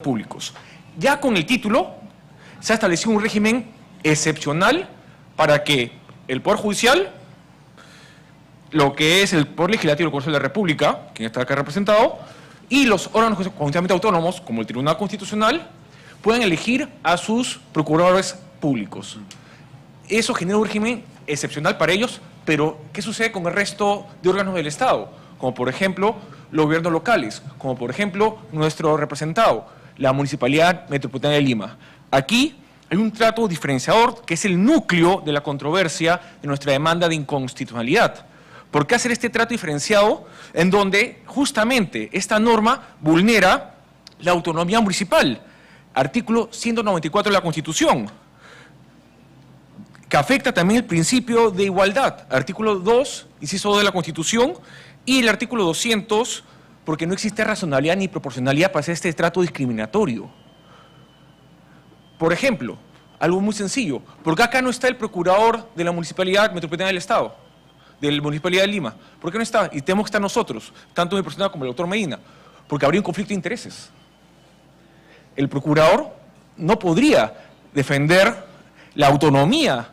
públicos. Ya con el título se ha establecido un régimen excepcional para que el Poder Judicial, lo que es el Poder Legislativo del Congreso de la República, quien está acá representado, y los órganos constitucionalmente autónomos, como el Tribunal Constitucional, puedan elegir a sus procuradores públicos. Eso genera un régimen excepcional para ellos, pero ¿qué sucede con el resto de órganos del Estado? Como por ejemplo los gobiernos locales, como por ejemplo nuestro representado, la Municipalidad Metropolitana de Lima. Aquí hay un trato diferenciador que es el núcleo de la controversia de nuestra demanda de inconstitucionalidad. ¿Por qué hacer este trato diferenciado en donde justamente esta norma vulnera la autonomía municipal? Artículo 194 de la Constitución, que afecta también el principio de igualdad. Artículo 2, inciso 2 de la Constitución, y el artículo 200, porque no existe razonabilidad ni proporcionalidad para hacer este trato discriminatorio. Por ejemplo, algo muy sencillo, ¿por qué acá no está el procurador de la Municipalidad Metropolitana del Estado, de la Municipalidad de Lima? ¿Por qué no está? Y tenemos que estar nosotros, tanto mi persona como el doctor Medina, porque habría un conflicto de intereses. El procurador no podría defender la autonomía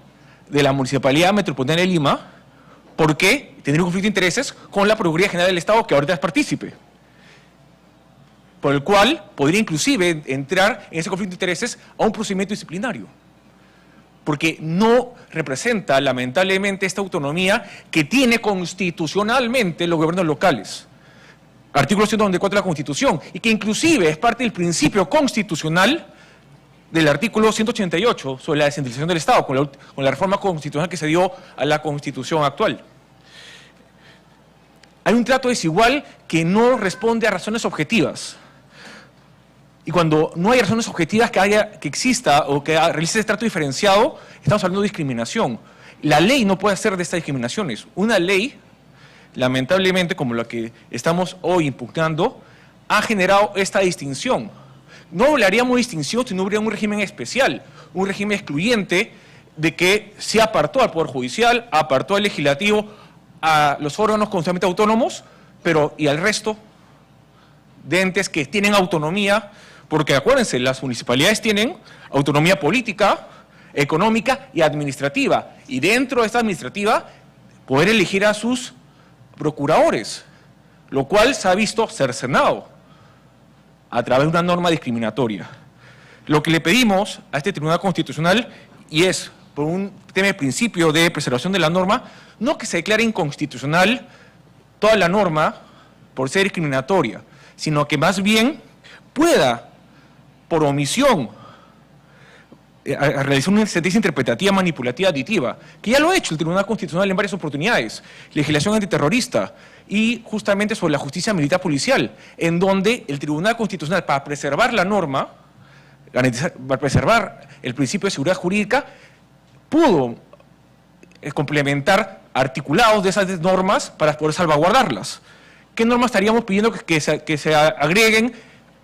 de la Municipalidad Metropolitana de Lima porque tendría un conflicto de intereses con la Procuraduría General del Estado, que ahorita es partícipe, por el cual podría inclusive entrar en ese conflicto de intereses a un procedimiento disciplinario, porque no representa lamentablemente esta autonomía que tiene constitucionalmente los gobiernos locales. Artículo 194 de la Constitución, y que inclusive es parte del principio constitucional del artículo 188 sobre la descentralización del Estado, con la reforma constitucional que se dio a la Constitución actual. Hay un trato desigual que no responde a razones objetivas. Y cuando no hay razones objetivas que exista o que realice ese trato diferenciado, estamos hablando de discriminación. La ley no puede hacer de estas discriminaciones. Una ley, lamentablemente, como la que estamos hoy impugnando, ha generado esta distinción. No hablaríamos de distinción si no hubiera un régimen especial, un régimen excluyente de que se apartó al Poder Judicial, apartó al Legislativo, a los órganos constitucionalmente autónomos, pero y al resto de entes que tienen autonomía, porque acuérdense, las municipalidades tienen autonomía política, económica y administrativa, y dentro de esta administrativa poder elegir a sus procuradores, lo cual se ha visto cercenado a través de una norma discriminatoria. Lo que le pedimos a este Tribunal Constitucional, y es por un tema de principio de preservación de la norma, no que se declare inconstitucional toda la norma por ser discriminatoria, sino que más bien pueda, por omisión, a realizar una sentencia interpretativa, manipulativa, aditiva, que ya lo ha hecho el Tribunal Constitucional en varias oportunidades, legislación antiterrorista y justamente sobre la justicia militar policial, en donde el Tribunal Constitucional, para preservar la norma, para preservar el principio de seguridad jurídica, pudo complementar articulados de esas normas para poder salvaguardarlas. ¿Qué normas estaríamos pidiendo que se agreguen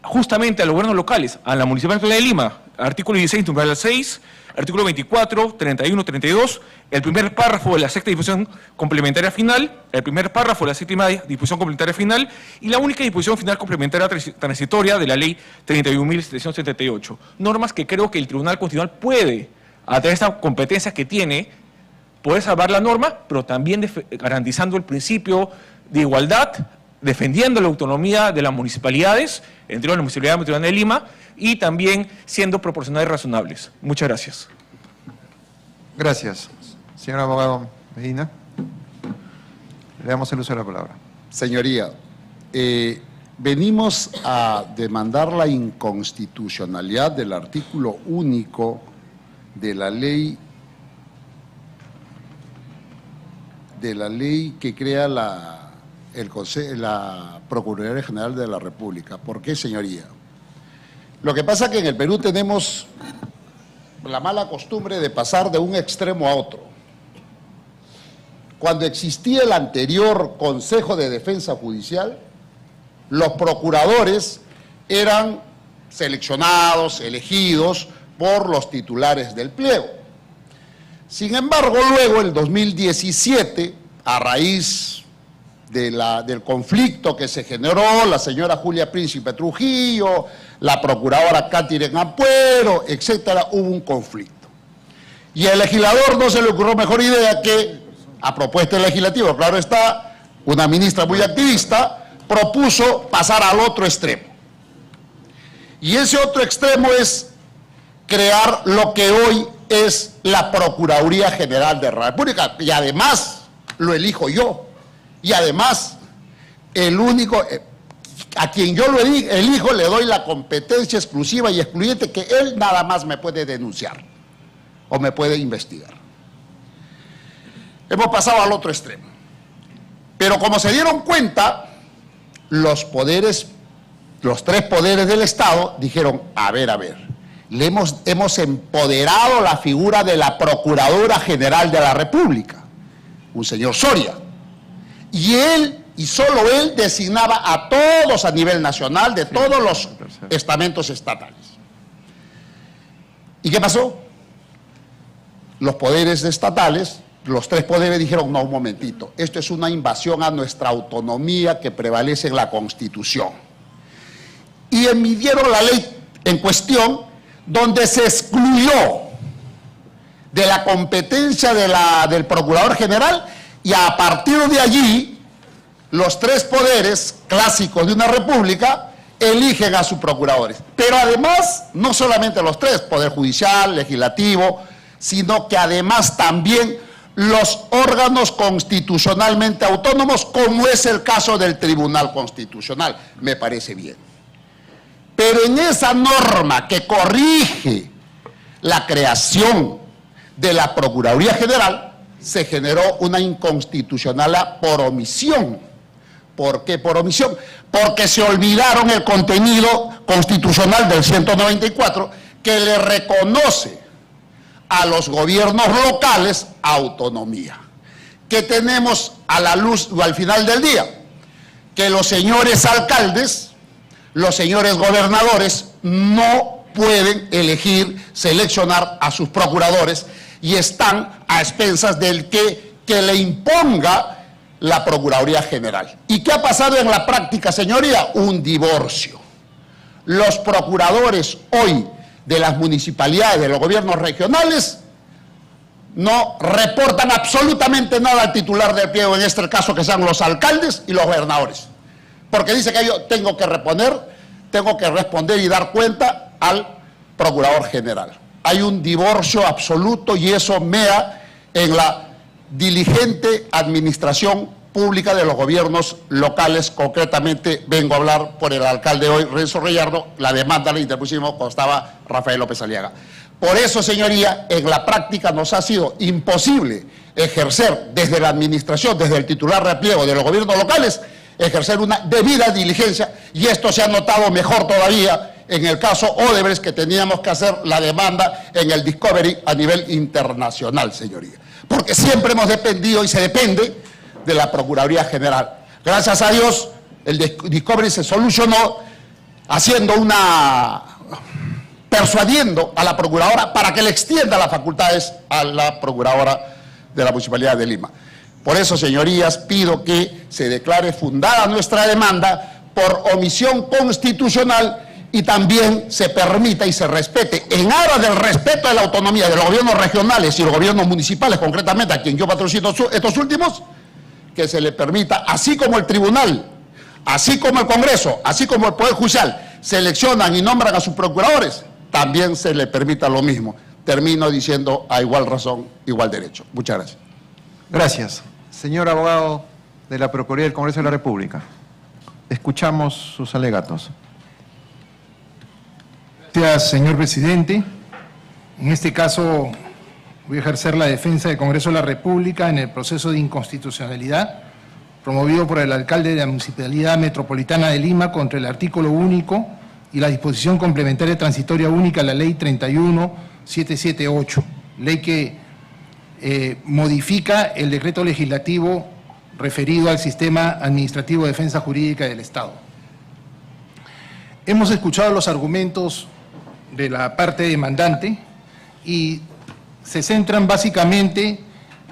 justamente a los gobiernos locales? A la Municipalidad de Lima, artículo 16, numeral 6, artículo 24, 31, 32, el primer párrafo de la sexta disposición complementaria final, el primer párrafo de la séptima disposición complementaria final y la única disposición final complementaria transitoria de la ley 31.778. Normas que creo que el Tribunal Constitucional puede, a través de esta competencia que tiene, poder salvar la norma, pero también garantizando el principio de igualdad, defendiendo la autonomía de las municipalidades, entre la Municipalidad Metropolitana de Lima, y también siendo proporcionales y razonables. Muchas gracias. Gracias. Señor abogado Medina, le damos el uso de la palabra. Señoría, venimos a demandar la inconstitucionalidad del artículo único de la ley que crea la Procuraduría General de la República. ¿Por qué, señoría? Lo que pasa es que en el Perú tenemos la mala costumbre de pasar de un extremo a otro. Cuando existía el anterior Consejo de Defensa Judicial, los procuradores eran seleccionados, elegidos por los titulares del pliego. Sin embargo, luego, en 2017, a raíz del conflicto que se generó, la señora Julia Príncipe Trujillo, la procuradora Katherine Ampuero, etcétera, hubo un conflicto. Y al legislador no se le ocurrió mejor idea que, a propuesta del legislativo, claro está, una ministra muy activista, propuso pasar al otro extremo. Y ese otro extremo es crear lo que hoy es la Procuraduría General de la República, y además lo elijo yo, y además el único, a quien yo lo elijo le doy la competencia exclusiva y excluyente que él nada más me puede denunciar o me puede investigar. Hemos pasado al otro extremo, pero como se dieron cuenta, los tres poderes del Estado dijeron, a ver, hemos empoderado la figura de la Procuradora General de la República, un señor Soria, y él, y solo él, designaba a todos a nivel nacional de todos los estamentos estatales. ¿Y qué pasó? Los poderes estatales, los tres poderes dijeron, no, un momentito, esto es una invasión a nuestra autonomía que prevalece en la Constitución. Y emitieron la ley en cuestión, donde se excluyó de la competencia del Procurador General, y a partir de allí, los tres poderes clásicos de una república eligen a sus procuradores. Pero además, no solamente los tres, Poder Judicial, Legislativo, sino que además también los órganos constitucionalmente autónomos, como es el caso del Tribunal Constitucional. Me parece bien. Pero en esa norma que corrige la creación de la Procuraduría General, se generó una inconstitucionalidad por omisión. ¿Por qué por omisión? Porque se olvidaron el contenido constitucional del 194, que le reconoce a los gobiernos locales autonomía. ¿Qué tenemos a la luz o al final del día? Que los señores alcaldes, los señores gobernadores no pueden elegir, seleccionar a sus procuradores y están a expensas del que le imponga la Procuraduría General. ¿Y qué ha pasado en la práctica, señoría? Un divorcio. Los procuradores hoy de las municipalidades, de los gobiernos regionales, no reportan absolutamente nada al titular del pliego, en este caso que sean los alcaldes y los gobernadores. Porque dice que yo tengo que responder y dar cuenta al Procurador General. Hay un divorcio absoluto y eso mea en la diligente administración pública de los gobiernos locales. Concretamente vengo a hablar por el alcalde hoy, Renzo Reyardo. La demanda la interpusimos cuando estaba Rafael López Aliaga. Por eso, señoría, en la práctica nos ha sido imposible ejercer desde la administración, desde el titular de pliego de los gobiernos locales, ejercer una debida diligencia, y esto se ha notado mejor todavía en el caso Odebrecht, que teníamos que hacer la demanda en el Discovery a nivel internacional, señoría. Porque siempre hemos dependido y se depende de la Procuraduría General. Gracias a Dios, el Discovery se solucionó persuadiendo a la Procuradora para que le extienda las facultades a la Procuradora de la Municipalidad de Lima. Por eso, señorías, pido que se declare fundada nuestra demanda por omisión constitucional y también se permita y se respete, en aras del respeto de la autonomía de los gobiernos regionales y los gobiernos municipales, concretamente a quien yo patrocino estos últimos, que se le permita, así como el tribunal, así como el Congreso, así como el Poder Judicial, seleccionan y nombran a sus procuradores, también se le permita lo mismo. Termino diciendo, a igual razón, igual derecho. Muchas gracias. Gracias. Señor abogado de la Procuraduría del Congreso de la República, escuchamos sus alegatos. Gracias, señor presidente. En este caso voy a ejercer la defensa del Congreso de la República en el proceso de inconstitucionalidad promovido por el alcalde de la Municipalidad Metropolitana de Lima contra el artículo único y la disposición complementaria transitoria única a la Ley 31.778, ley que modifica el decreto legislativo referido al Sistema Administrativo de Defensa Jurídica del Estado. Hemos escuchado los argumentos de la parte demandante y se centran básicamente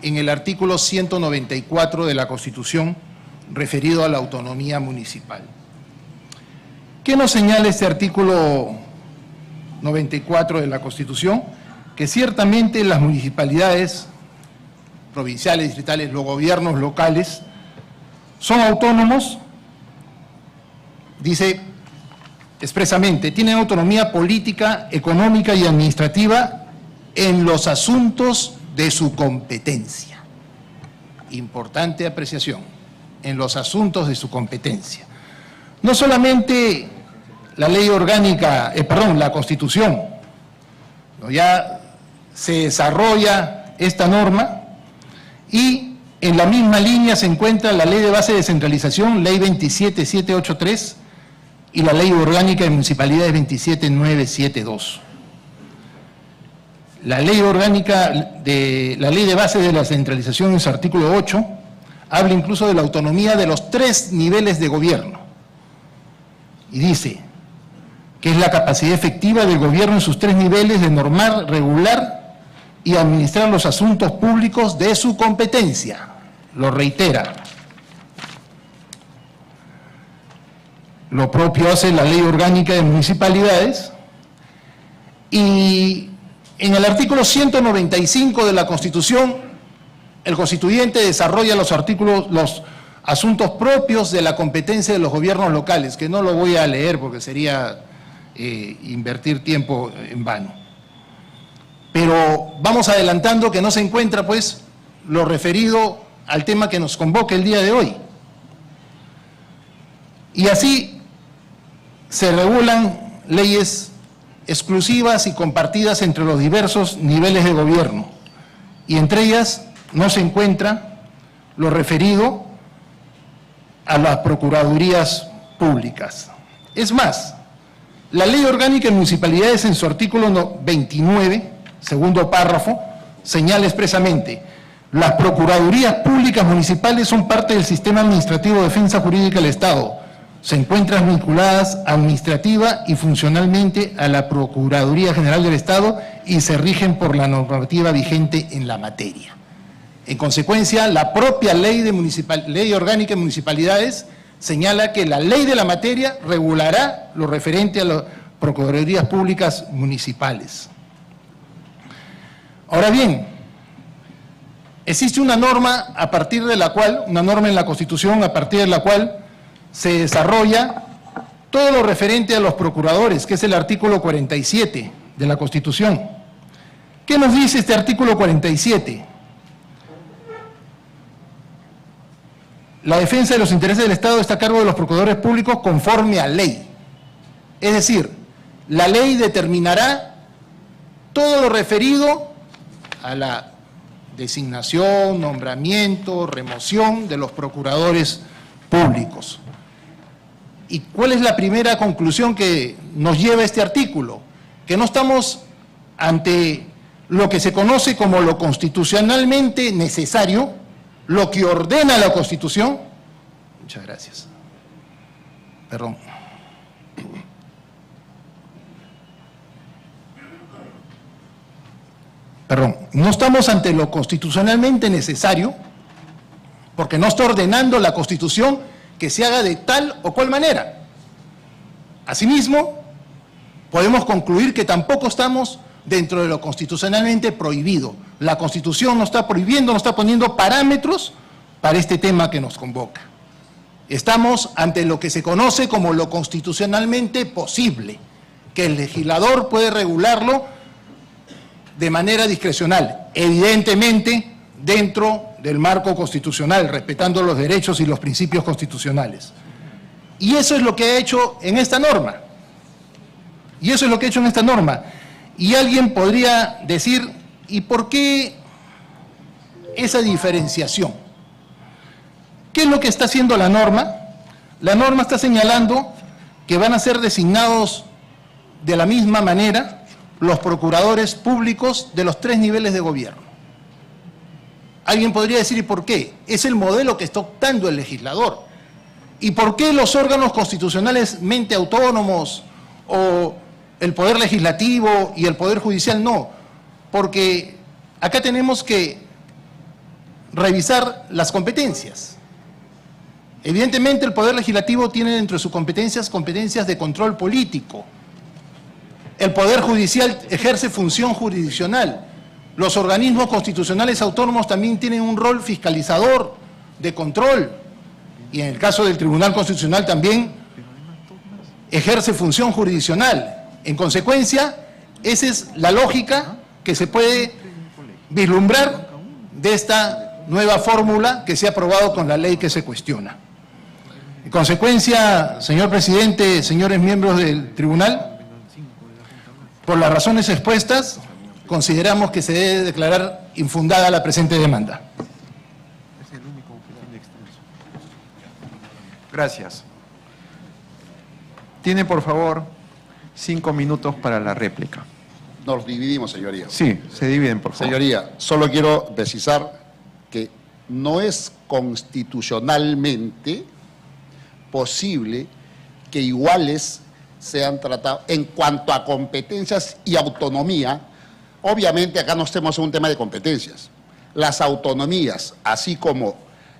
en el artículo 194 de la Constitución referido a la autonomía municipal. ¿Qué nos señala este artículo 94 de la Constitución? Que ciertamente las municipalidades provinciales, distritales, los gobiernos locales son autónomos, dice expresamente, tienen autonomía política, económica y administrativa en los asuntos de su competencia. Importante apreciación, en los asuntos de su competencia. No solamente la ley orgánica, la Constitución, ¿no? Ya se desarrolla esta norma y en la misma línea se encuentra la Ley de Base de Descentralización, Ley 27783, y la Ley Orgánica de Municipalidades 27972. La Ley Orgánica de la Ley de Base de la Descentralización, en su artículo 8, habla incluso de la autonomía de los 3 niveles de gobierno. Y dice que es la capacidad efectiva del gobierno en sus 3 niveles de normar, regular y administrar los asuntos públicos de su competencia. Lo reitera. Lo propio hace la Ley Orgánica de Municipalidades, y en el artículo 195 de la Constitución, el constituyente desarrolla los asuntos propios de la competencia de los gobiernos locales, que no lo voy a leer porque sería invertir tiempo en vano. Pero vamos adelantando que no se encuentra, pues, lo referido al tema que nos convoca el día de hoy. Y así se regulan leyes exclusivas y compartidas entre los diversos niveles de gobierno, y entre ellas no se encuentra lo referido a las procuradurías públicas. Es más, la Ley Orgánica de Municipalidades, en su artículo 29, segundo párrafo, señala expresamente: las procuradurías públicas municipales son parte del sistema administrativo de defensa jurídica del Estado. Se encuentran vinculadas administrativa y funcionalmente a la Procuraduría General del Estado y se rigen por la normativa vigente en la materia. En consecuencia, la propia Ley Orgánica de Municipalidades señala que la ley de la materia regulará lo referente a las Procuradurías Públicas Municipales. Ahora bien, existe una norma en la Constitución a partir de la cual se desarrolla todo lo referente a los procuradores, que es el artículo 47 de la Constitución. ¿Qué nos dice este artículo 47? La defensa de los intereses del Estado está a cargo de los procuradores públicos conforme a ley. Es decir, la ley determinará todo lo referido a la designación, nombramiento, remoción de los procuradores públicos. ¿Y cuál es la primera conclusión que nos lleva este artículo? Que no estamos ante lo que se conoce como lo constitucionalmente necesario, lo que ordena la Constitución. Muchas gracias. Perdón. No estamos ante lo constitucionalmente necesario, porque no está ordenando la Constitución que se haga de tal o cual manera. Asimismo, podemos concluir que tampoco estamos dentro de lo constitucionalmente prohibido. La Constitución no está prohibiendo, no está poniendo parámetros para este tema que nos convoca. Estamos ante lo que se conoce como lo constitucionalmente posible, que el legislador puede regularlo de manera discrecional, evidentemente dentro del marco constitucional, respetando los derechos y los principios constitucionales. Y eso es lo que ha hecho en esta norma. Y alguien podría decir, ¿y por qué esa diferenciación? ¿Qué es lo que está haciendo la norma? La norma está señalando que van a ser designados de la misma manera los procuradores públicos de los 3 niveles de gobierno. Alguien podría decir, ¿y por qué? Es el modelo que está optando el legislador. ¿Y por qué los órganos constitucionalmente autónomos o el Poder Legislativo y el Poder Judicial no? Porque acá tenemos que revisar las competencias. Evidentemente, el Poder Legislativo tiene dentro de sus competencias de control político. El Poder Judicial ejerce función jurisdiccional. Los organismos constitucionales autónomos también tienen un rol fiscalizador, de control. Y en el caso del Tribunal Constitucional también ejerce función jurisdiccional. En consecuencia, esa es la lógica que se puede vislumbrar de esta nueva fórmula que se ha aprobado con la ley que se cuestiona. En consecuencia, señor presidente, señores miembros del tribunal, por las razones expuestas, consideramos que se debe declarar infundada la presente demanda. Gracias. Tiene, por favor, 5 minutos para la réplica. Nos dividimos, señoría. Sí, se dividen, por favor. Señoría, solo quiero precisar que no es constitucionalmente posible que iguales sean tratados en cuanto a competencias y autonomía. Obviamente acá no estemos en un tema de competencias. Las autonomías, así como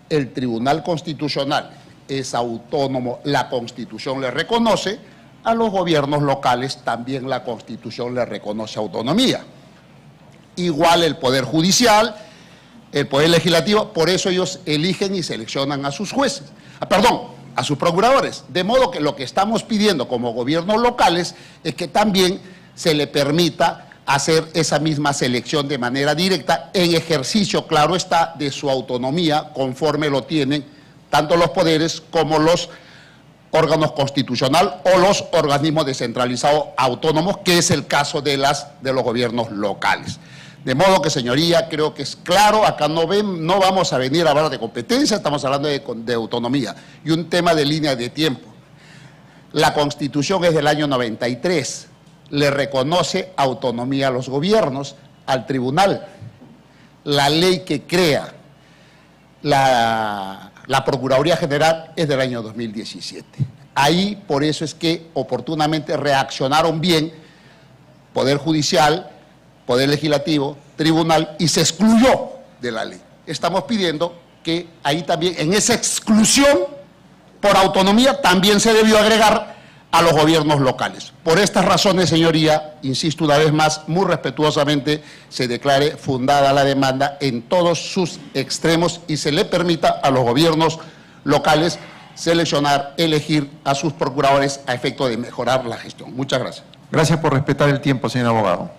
el Tribunal Constitucional es autónomo, la Constitución le reconoce, a los gobiernos locales también la Constitución le reconoce autonomía. Igual el Poder Judicial, el Poder Legislativo, por eso ellos eligen y seleccionan a sus jueces, a sus procuradores. De modo que lo que estamos pidiendo como gobiernos locales es que también se le permita hacer esa misma selección de manera directa, en ejercicio, claro está, de su autonomía, conforme lo tienen tanto los poderes como los órganos constitucionales o los organismos descentralizados autónomos, que es el caso de los gobiernos locales. De modo que, señoría, creo que es claro, acá no vamos a venir a hablar de competencia, estamos hablando de autonomía. Y un tema de línea de tiempo. La Constitución es del año 93, le reconoce autonomía a los gobiernos, al tribunal. La ley que crea la Procuraduría General es del año 2017. Ahí, por eso es que oportunamente reaccionaron bien Poder Judicial, Poder Legislativo, Tribunal, y se excluyó de la ley. Estamos pidiendo que ahí también, en esa exclusión por autonomía, también se debió agregar a los gobiernos locales. Por estas razones, señoría, insisto una vez más, muy respetuosamente, se declare fundada la demanda en todos sus extremos y se le permita a los gobiernos locales seleccionar, elegir a sus procuradores a efecto de mejorar la gestión. Muchas gracias. Gracias por respetar el tiempo, señor abogado.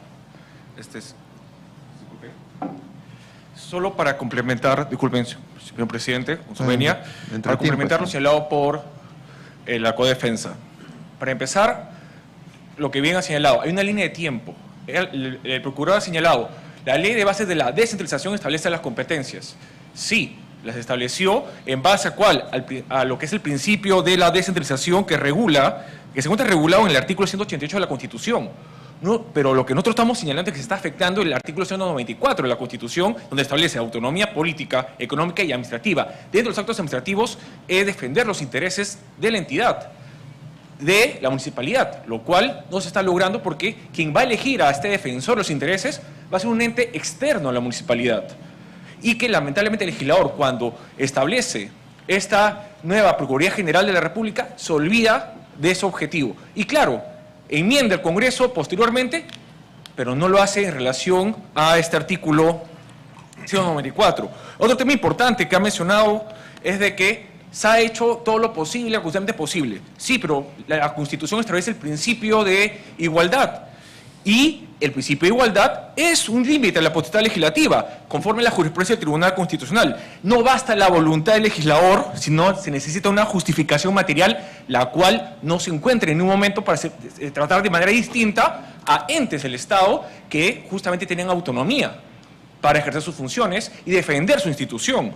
Solo para complementar, disculpen, señor presidente, con su venia, Entre para complementar tiempo, lo señalado por la Codefensa. Para empezar, lo que bien ha señalado, hay una línea de tiempo. El procurador ha señalado, la ley de bases de la descentralización establece las competencias. Sí, las estableció en base a cuál, a lo que es el principio de la descentralización que regula, que se encuentra regulado en el artículo 188 de la Constitución. No, pero lo que nosotros estamos señalando es que se está afectando el artículo 194 de la Constitución, donde establece autonomía política, económica y administrativa. Dentro de los actos administrativos es defender los intereses de la entidad, de la municipalidad, lo cual no se está logrando porque quien va a elegir a este defensor de los intereses va a ser un ente externo a la municipalidad. Y que lamentablemente el legislador, cuando establece esta nueva Procuraduría General de la República, se olvida de ese objetivo. Y claro, enmienda el Congreso posteriormente, pero no lo hace en relación a este artículo 194. Otro tema importante que ha mencionado es de que se ha hecho todo lo posible, justamente posible. Sí, pero la Constitución establece el principio de igualdad. Y el principio de igualdad es un límite a la potestad legislativa, conforme a la jurisprudencia del Tribunal Constitucional. No basta la voluntad del legislador, sino se necesita una justificación material, la cual no se encuentra en un momento para tratar de manera distinta a entes del Estado que justamente tienen autonomía para ejercer sus funciones y defender su institución.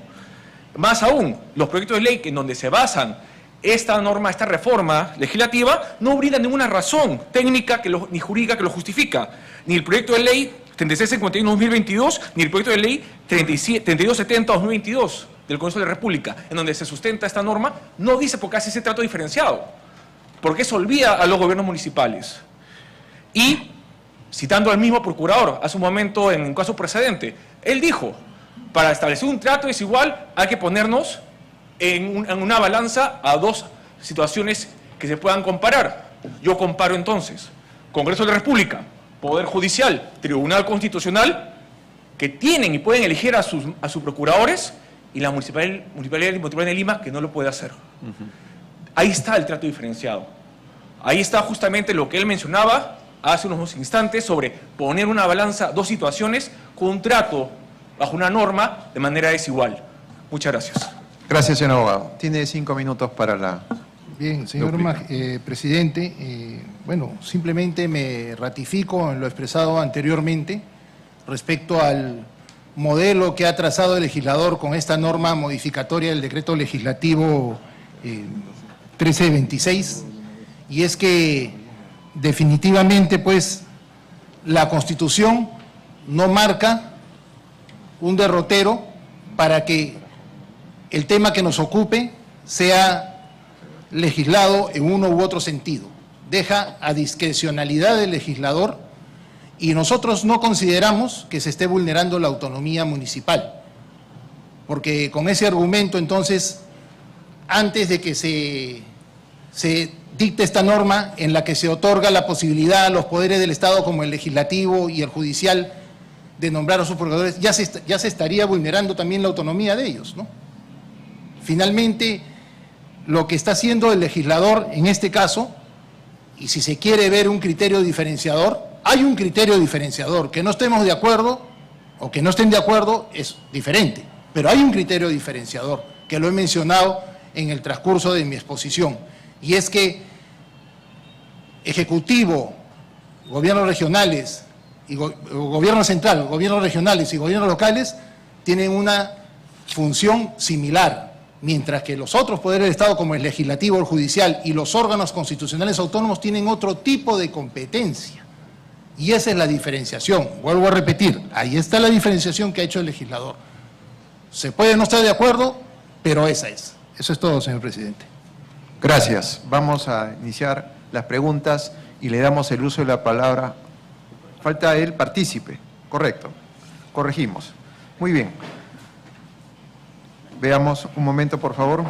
Más aún, los proyectos de ley en donde se basan esta norma, esta reforma legislativa, no brinda ninguna razón técnica ni jurídica que lo justifica. Ni el proyecto de ley 3651-2022, ni el proyecto de ley 3270-2022 del Congreso de la República, en donde se sustenta esta norma, no dice por qué hace ese trato diferenciado, porque se olvida a los gobiernos municipales. Y, citando al mismo procurador hace un momento en un caso precedente, él dijo, para establecer un trato desigual hay que ponernos en una balanza a dos situaciones que se puedan comparar. Yo comparo entonces Congreso de la República, Poder Judicial, Tribunal Constitucional, que tienen y pueden elegir a sus procuradores, y la Municipalidad Metropolitana de Lima, que no lo puede hacer. Ahí está el trato diferenciado. Ahí está justamente lo que él mencionaba hace unos instantes sobre poner una balanza, dos situaciones, con un trato bajo una norma de manera desigual. Muchas gracias. Gracias, señor abogado. Tiene 5 minutos para la... Bien, señor presidente, bueno, simplemente me ratifico en lo expresado anteriormente respecto al modelo que ha trazado el legislador con esta norma modificatoria del decreto legislativo 1326, y es que definitivamente, pues, la Constitución no marca un derrotero para que el tema que nos ocupe sea legislado en uno u otro sentido. Deja a discrecionalidad del legislador, y nosotros no consideramos que se esté vulnerando la autonomía municipal, porque con ese argumento, entonces, antes de que se dicte esta norma en la que se otorga la posibilidad a los poderes del Estado, como el legislativo y el judicial, de nombrar a sus procuradores, ya se estaría vulnerando también la autonomía de ellos, ¿no? Finalmente, lo que está haciendo el legislador en este caso, y si se quiere ver un criterio diferenciador, hay un criterio diferenciador. Que no estemos de acuerdo o que no estén de acuerdo es diferente, pero hay un criterio diferenciador que lo he mencionado en el transcurso de mi exposición, y es que Ejecutivo, gobiernos regionales, y gobierno central, gobiernos regionales y gobiernos locales tienen una función similar, mientras que los otros poderes del Estado, como el legislativo, el judicial y los órganos constitucionales autónomos, tienen otro tipo de competencia. Y esa es la diferenciación. Vuelvo a repetir, ahí está la diferenciación que ha hecho el legislador. Se puede no estar de acuerdo, pero esa es. Eso es todo, señor presidente. Gracias. Vamos a iniciar las preguntas y le damos el uso de la palabra. Falta el partícipe. Correcto. Corregimos. Muy bien. Veamos un momento, por favor.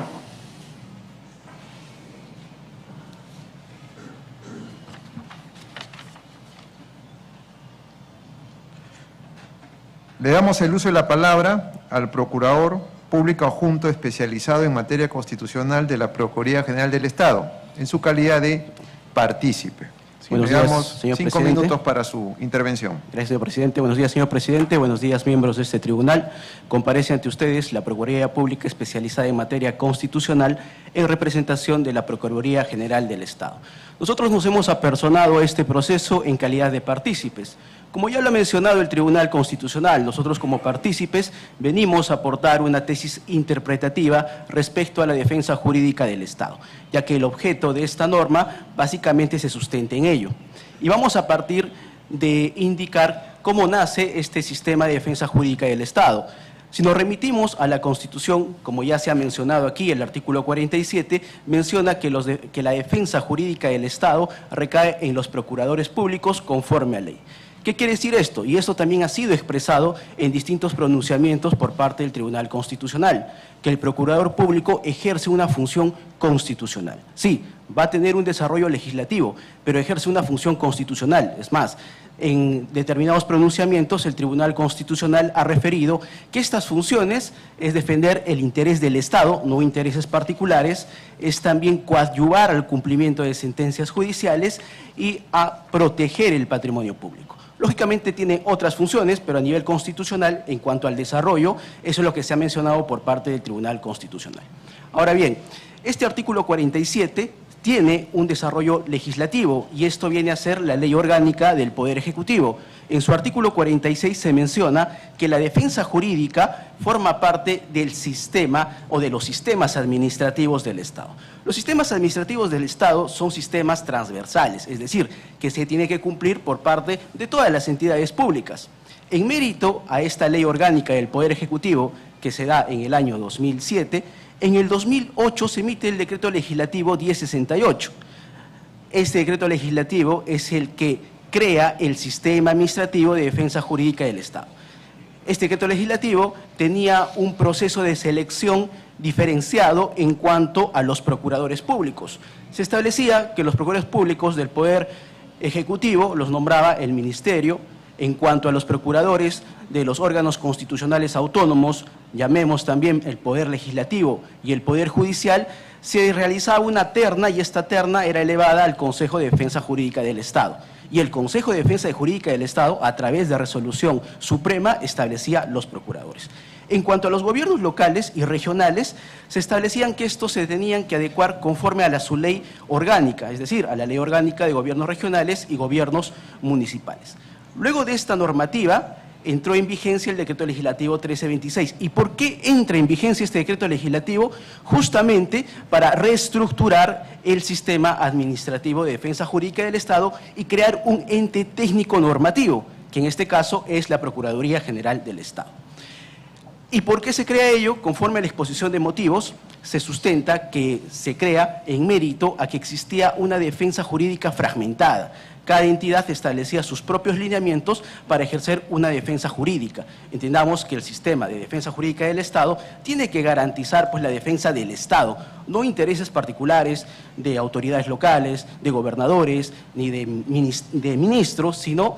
Le damos el uso de la palabra al Procurador Público Adjunto especializado en materia constitucional de la Procuraduría General del Estado, en su calidad de partícipe. Buenos Le días, damos señor 5 presidente. minutos para su intervención. Gracias, señor presidente. Buenos días, señor presidente. Buenos días, miembros de este tribunal. Comparece ante ustedes la Procuraduría Pública especializada en materia constitucional en representación de la Procuraduría General del Estado. Nosotros nos hemos apersonado a este proceso en calidad de partícipes. Como ya lo ha mencionado el Tribunal Constitucional, nosotros como partícipes venimos a aportar una tesis interpretativa respecto a la defensa jurídica del Estado, ya que el objeto de esta norma básicamente se sustenta en ello. Y vamos a partir de indicar cómo nace este sistema de defensa jurídica del Estado. Si nos remitimos a la Constitución, como ya se ha mencionado aquí, el artículo 47 menciona que la defensa jurídica del Estado recae en los procuradores públicos conforme a ley. ¿Qué quiere decir esto? Y esto también ha sido expresado en distintos pronunciamientos por parte del Tribunal Constitucional, que el procurador público ejerce una función constitucional. Sí, va a tener un desarrollo legislativo, pero ejerce una función constitucional. Es más, en determinados pronunciamientos el Tribunal Constitucional ha referido que estas funciones es defender el interés del Estado, no intereses particulares, es también coadyuvar al cumplimiento de sentencias judiciales y a proteger el patrimonio público. Lógicamente tiene otras funciones, pero a nivel constitucional, en cuanto al desarrollo, eso es lo que se ha mencionado por parte del Tribunal Constitucional. Ahora bien, este artículo 47 tiene un desarrollo legislativo y esto viene a ser la ley orgánica del Poder Ejecutivo. En su artículo 46 se menciona que la defensa jurídica forma parte del sistema o de los sistemas administrativos del Estado. Los sistemas administrativos del Estado son sistemas transversales, es decir, que se tiene que cumplir por parte de todas las entidades públicas. En mérito a esta ley orgánica del Poder Ejecutivo, que se da en el año 2007, en el 2008 se emite el decreto legislativo 1068. Este decreto legislativo es el que crea el sistema administrativo de defensa jurídica del Estado. Este decreto legislativo tenía un proceso de selección diferenciado en cuanto a los procuradores públicos. Se establecía que los procuradores públicos del Poder Ejecutivo los nombraba el Ministerio. En cuanto a los procuradores de los órganos constitucionales autónomos, llamemos también el Poder Legislativo y el Poder Judicial, se realizaba una terna y esta terna era elevada al Consejo de Defensa Jurídica del Estado. Y el Consejo de Defensa Jurídica del Estado, a través de resolución suprema, establecía los procuradores. En cuanto a los gobiernos locales y regionales, se establecían que estos se tenían que adecuar conforme a su ley orgánica, es decir, a la ley orgánica de gobiernos regionales y gobiernos municipales. Luego de esta normativa, entró en vigencia el Decreto Legislativo 1326. ¿Y por qué entra en vigencia este Decreto Legislativo? Justamente para reestructurar el sistema administrativo de defensa jurídica del Estado y crear un ente técnico normativo, que en este caso es la Procuraduría General del Estado. ¿Y por qué se crea ello? Conforme a la exposición de motivos, se sustenta que se crea en mérito a que existía una defensa jurídica fragmentada. Cada entidad establecía sus propios lineamientos para ejercer una defensa jurídica. Entendamos que el sistema de defensa jurídica del Estado tiene que garantizar la defensa del Estado, no intereses particulares de autoridades locales, de gobernadores, ni de ministros, sino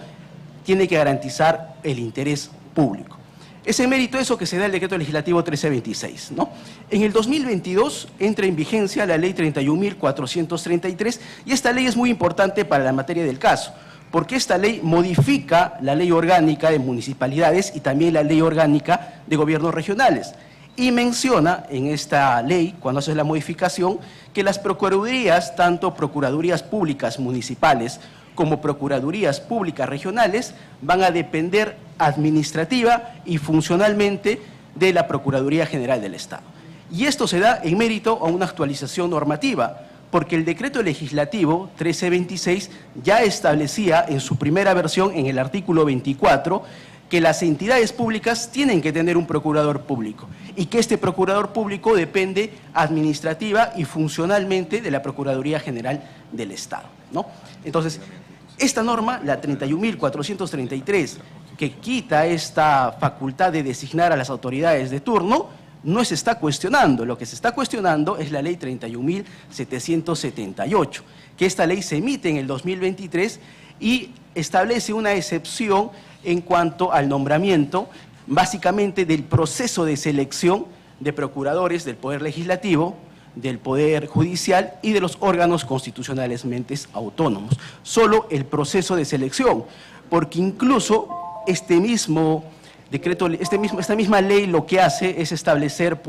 tiene que garantizar el interés público. Es en mérito de eso que se da el Decreto Legislativo 1326, ¿no? En el 2022 entra en vigencia la Ley 31.433 y esta ley es muy importante para la materia del caso, porque esta ley modifica la Ley Orgánica de Municipalidades y también la Ley Orgánica de Gobiernos Regionales. Y menciona en esta ley, cuando hace la modificación, que las procuradurías, tanto procuradurías públicas municipales como procuradurías públicas regionales, van a depender administrativa y funcionalmente de la Procuraduría General del Estado. Y esto se da en mérito a una actualización normativa, porque el Decreto Legislativo 1326 ya establecía en su primera versión, en el artículo 24, que las entidades públicas tienen que tener un procurador público y que este procurador público depende administrativa y funcionalmente de la Procuraduría General del Estado, ¿no? Entonces, esta norma, la 31.433, que quita esta facultad de designar a las autoridades de turno, no se está cuestionando. Lo que se está cuestionando es la ley 31.778, que esta ley se emite en el 2023 y establece una excepción en cuanto al nombramiento, básicamente del proceso de selección de procuradores del Poder Legislativo, del Poder Judicial y de los órganos constitucionalmente autónomos. Solo el proceso de selección, porque incluso esta misma ley lo que hace es establecer,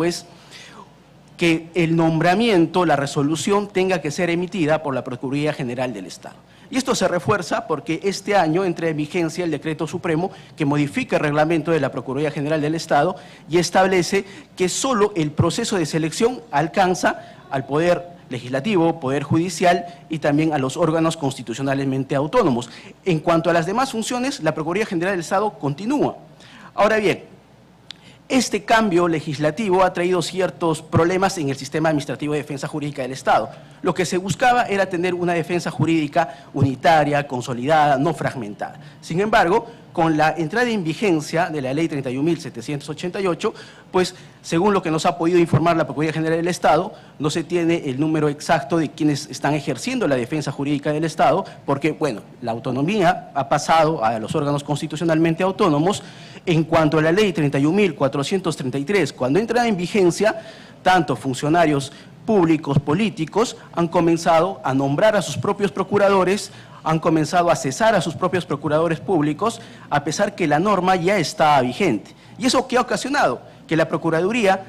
que el nombramiento, la resolución, tenga que ser emitida por la Procuraduría General del Estado. Y esto se refuerza porque este año entra en vigencia el Decreto Supremo que modifica el reglamento de la Procuraduría General del Estado y establece que solo el proceso de selección alcanza al Poder Legislativo, Poder Judicial y también a los órganos constitucionalmente autónomos. En cuanto a las demás funciones, la Procuraduría General del Estado continúa. Ahora bien, este cambio legislativo ha traído ciertos problemas en el sistema administrativo de defensa jurídica del Estado. Lo que se buscaba era tener una defensa jurídica unitaria, consolidada, no fragmentada. Sin embargo, con la entrada en vigencia de la Ley 31.788, según lo que nos ha podido informar la Procuraduría General del Estado, no se tiene el número exacto de quienes están ejerciendo la defensa jurídica del Estado, porque, la autonomía ha pasado a los órganos constitucionalmente autónomos. En cuanto a la Ley 31.433, cuando entra en vigencia, tanto funcionarios públicos, políticos, han comenzado a nombrar a sus propios procuradores, han comenzado a cesar a sus propios procuradores públicos, a pesar que la norma ya está vigente. ¿Y eso qué ha ocasionado? Que la Procuraduría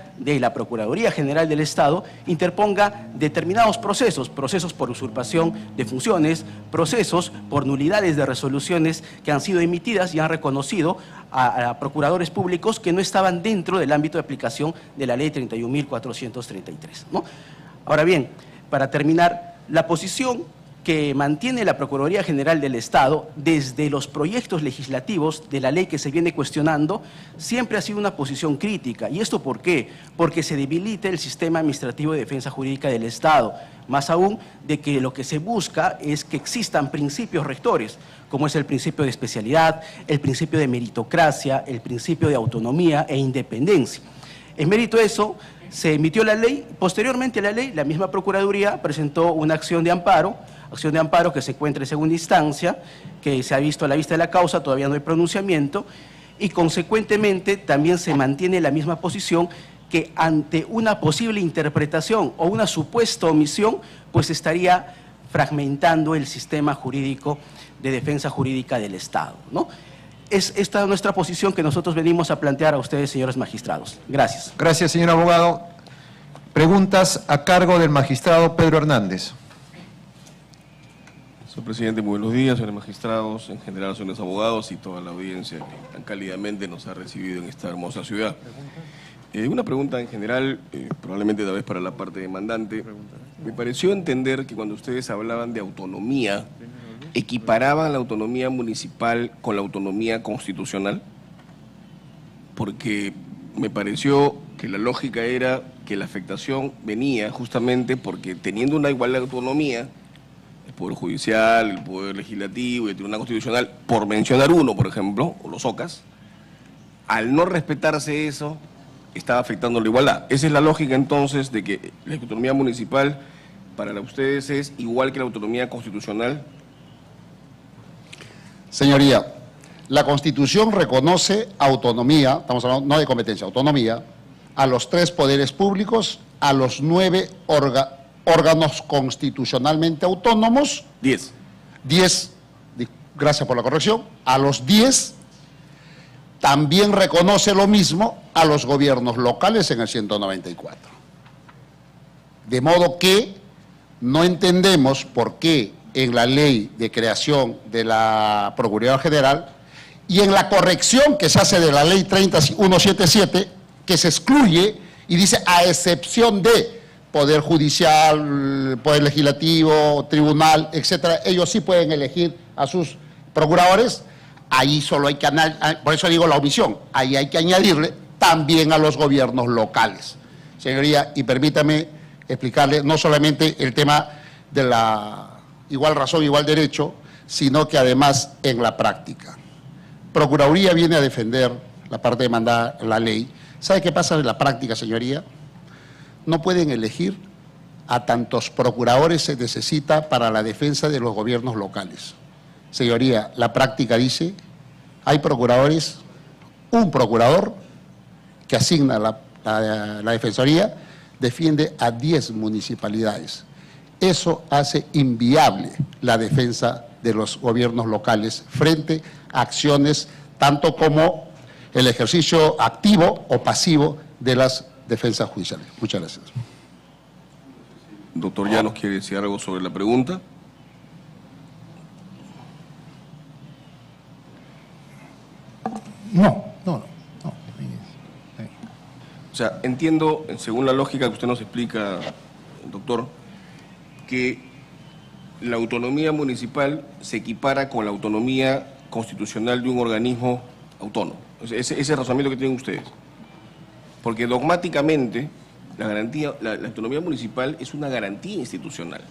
General del Estado interponga determinados procesos por usurpación de funciones, procesos por nulidades de resoluciones que han sido emitidas y han reconocido a procuradores públicos que no estaban dentro del ámbito de aplicación de la Ley 31.433, ¿no? Ahora bien, para terminar, la posición que mantiene la Procuraduría General del Estado desde los proyectos legislativos de la ley que se viene cuestionando siempre ha sido una posición crítica. ¿Y esto por qué? Porque se debilita el sistema administrativo de defensa jurídica del Estado, más aún de que lo que se busca es que existan principios rectores, como es el principio de especialidad, el principio de meritocracia, el principio de autonomía e independencia. En mérito de eso, Se emitió la ley, posteriormente a la ley, la misma Procuraduría presentó una acción de amparo que se encuentra en segunda instancia, que se ha visto a la vista de la causa, todavía no hay pronunciamiento, y consecuentemente también se mantiene la misma posición que ante una posible interpretación o una supuesta omisión, pues estaría fragmentando el sistema jurídico de defensa jurídica del Estado, ¿no? Es esta nuestra posición que nosotros venimos a plantear a ustedes, señores magistrados. Gracias. Gracias, señor abogado. Preguntas a cargo del magistrado Pedro Hernández. Señor presidente, muy buenos días, señores magistrados, en general, señores abogados y toda la audiencia que tan cálidamente nos ha recibido en esta hermosa ciudad. Una pregunta en general, probablemente tal vez para la parte demandante. Me pareció entender que cuando ustedes hablaban de autonomía, equiparaban la autonomía municipal con la autonomía constitucional, porque me pareció que la lógica era que la afectación venía justamente porque teniendo una igual autonomía, el Poder Judicial, el Poder Legislativo y el Tribunal Constitucional, por mencionar uno, por ejemplo, o los OCAS, al no respetarse eso, estaba afectando la igualdad. Esa es la lógica entonces de que la autonomía municipal para ustedes es igual que la autonomía constitucional. Señoría, la Constitución reconoce autonomía, estamos hablando no de competencia, autonomía, a los 3 poderes públicos, a los 9 órganos constitucionalmente autónomos. 10. 10, gracias por la corrección, a los 10 también reconoce lo mismo a los gobiernos locales en el 194. De modo que no entendemos por qué en la ley de creación de la Procuraduría General y en la corrección que se hace de la ley 30177, que se excluye y dice a excepción de Poder Judicial, Poder Legislativo, Tribunal, etcétera, ellos sí pueden elegir a sus procuradores. Ahí solo hay que, por eso digo la omisión, ahí hay que añadirle también a los gobiernos locales. Señoría, y permítame explicarle no solamente el tema de la igual razón, igual derecho, sino que además en la práctica. Procuraduría viene a defender la parte demandada en la ley. ¿Sabe qué pasa en la práctica, señoría? No pueden elegir a tantos procuradores se necesita para la defensa de los gobiernos locales. Señoría, la práctica dice, hay procuradores, un procurador que asigna la Defensoría, defiende a 10 municipalidades. Eso hace inviable la defensa de los gobiernos locales frente a acciones tanto como el ejercicio activo o pasivo de las defensas judiciales. Muchas gracias. Doctor Llanos, ¿quiere decir algo sobre la pregunta? No. O sea, entiendo, según la lógica que usted nos explica, doctor, que la autonomía municipal se equipara con la autonomía constitucional de un organismo autónomo. Ese es el razonamiento que tienen ustedes. Porque dogmáticamente la autonomía municipal es una garantía institucional.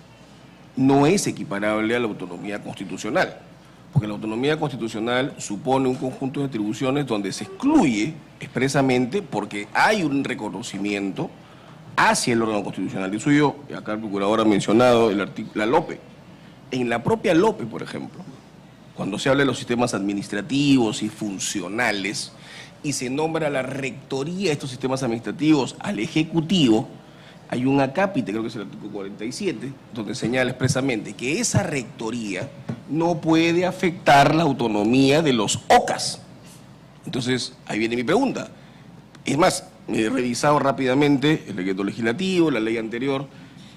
No es equiparable a la autonomía constitucional. Porque la autonomía constitucional supone un conjunto de atribuciones donde se excluye expresamente porque hay un reconocimiento hacia el órgano constitucional. Eso yo, acá el procurador ha mencionado el artículo, la LOPE. En la propia LOPE, por ejemplo, cuando se habla de los sistemas administrativos y funcionales y se nombra la rectoría de estos sistemas administrativos al Ejecutivo, hay un acápite, creo que es el artículo 47, donde señala expresamente que esa rectoría no puede afectar la autonomía de los OCAS. Entonces, ahí viene mi pregunta. Es más, me he revisado rápidamente el decreto legislativo, la ley anterior,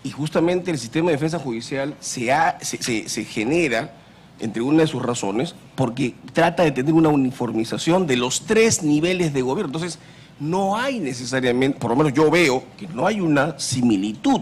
y justamente el sistema de defensa judicial se genera, entre una de sus razones, porque trata de tener una uniformización de los 3 niveles de gobierno. Entonces, no hay necesariamente, por lo menos yo veo, que no hay una similitud,